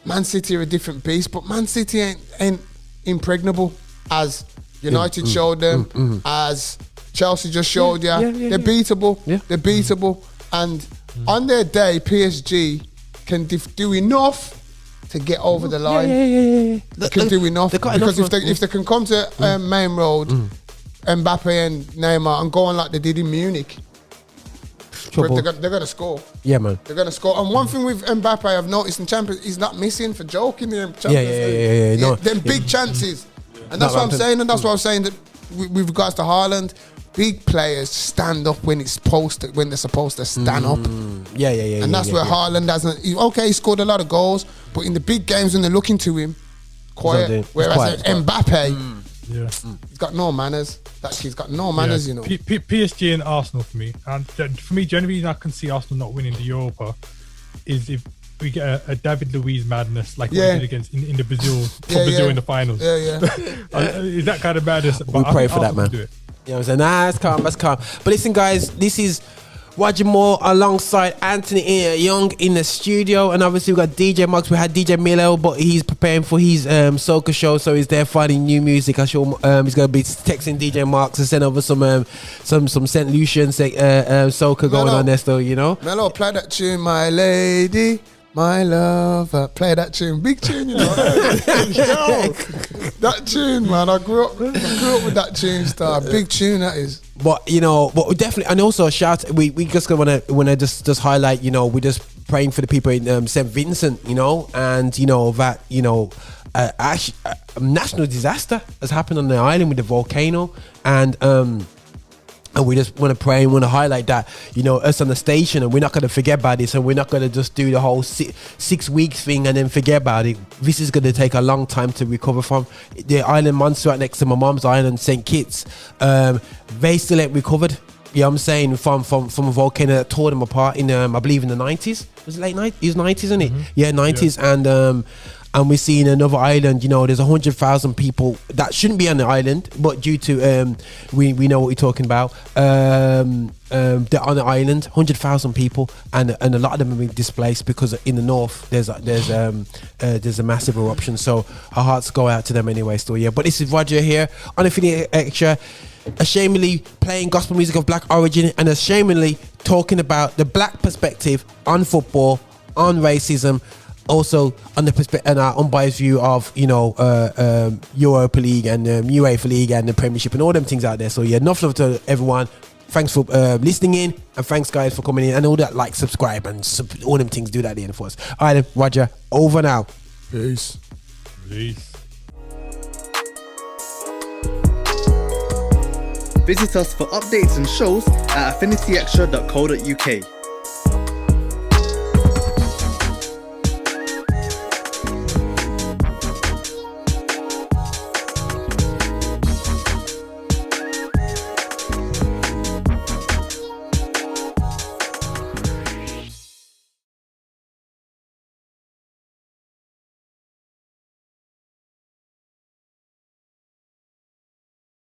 are a different beast, but Man City ain't impregnable as United showed them, as Chelsea just showed you. They're beatable. They're beatable. And on their day, PSG can do enough to get over the line. They can do enough because if they can come to Main Road, Mbappe and Neymar and go on like they did in Munich, they're going to score. Yeah, man. They're going to score. And one thing with Mbappe I've noticed in Champions, he's not missing for joking in Champions League. No. Them big chances. And that's what I'm saying. And that's what I was saying that with regards to Haaland. Big players stand up when they're supposed to stand up. And that's where Haaland doesn't. He scored a lot of goals, but in the big games when they're looking to him, quiet. Whereas Mbappe, he's got no manners. He's got no manners, you know. PSG and Arsenal for me, and for me, the only reason I can see Arsenal not winning the Europa is if we get a David Luiz madness like we did against in the Brazil in the finals. Is that kind of madness? We pray for that, man. You know what I'm saying? That's calm. But listen, guys, this is Roger Moore alongside Anthony Young in the studio. And obviously, we got DJ Muggs. We had DJ Milo, but he's preparing for his soca show. So he's there finding new music. I'm sure he's going to be texting DJ Marks to send over some St. Lucian soca going on there still, you know? Melo, play that tune, my lady. My love, play that tune, big tune, you know. Yo, that tune, man. I grew up with that tune, star. Big tune that is. But we definitely, and also a shout. We just want to just highlight. We're just praying for the people in St. Vincent, and that actually a national disaster has happened on the island with the volcano, and we just want to pray and want to highlight that, us on the station, and we're not going to forget about this, and we're not going to just do the whole 6 weeks thing and then forget about it. This is going to take a long time to recover from. The island Montserrat next to my mom's island, St. Kitts, they still ain't recovered. You know what I'm saying? From a volcano that tore them apart in, I believe in the 90s. Was it late 90s? It was 90s, isn't it? Yeah, 90s. Yeah. And we're seeing another island, there's 100,000 people that shouldn't be on the island, but due to, we know what we're talking about, they're on the island, 100,000 people, and a lot of them have been displaced because in the north, there's a massive eruption. So our hearts go out to them anyway still, yeah. But this is Roger here on Infinity Extra, ashamedly playing gospel music of black origin and ashamedly talking about the black perspective on football, on racism, also on the perspective and our unbiased view of Europa League and UEFA League and the Premiership and all them things out there. So yeah, enough love to everyone. Thanks for listening in, and thanks guys for coming in and all that, like, subscribe and all them things. Do that at the end for us. All right, then, Roger, over now. Peace. Visit us for updates and shows at affinityextra.co.uk.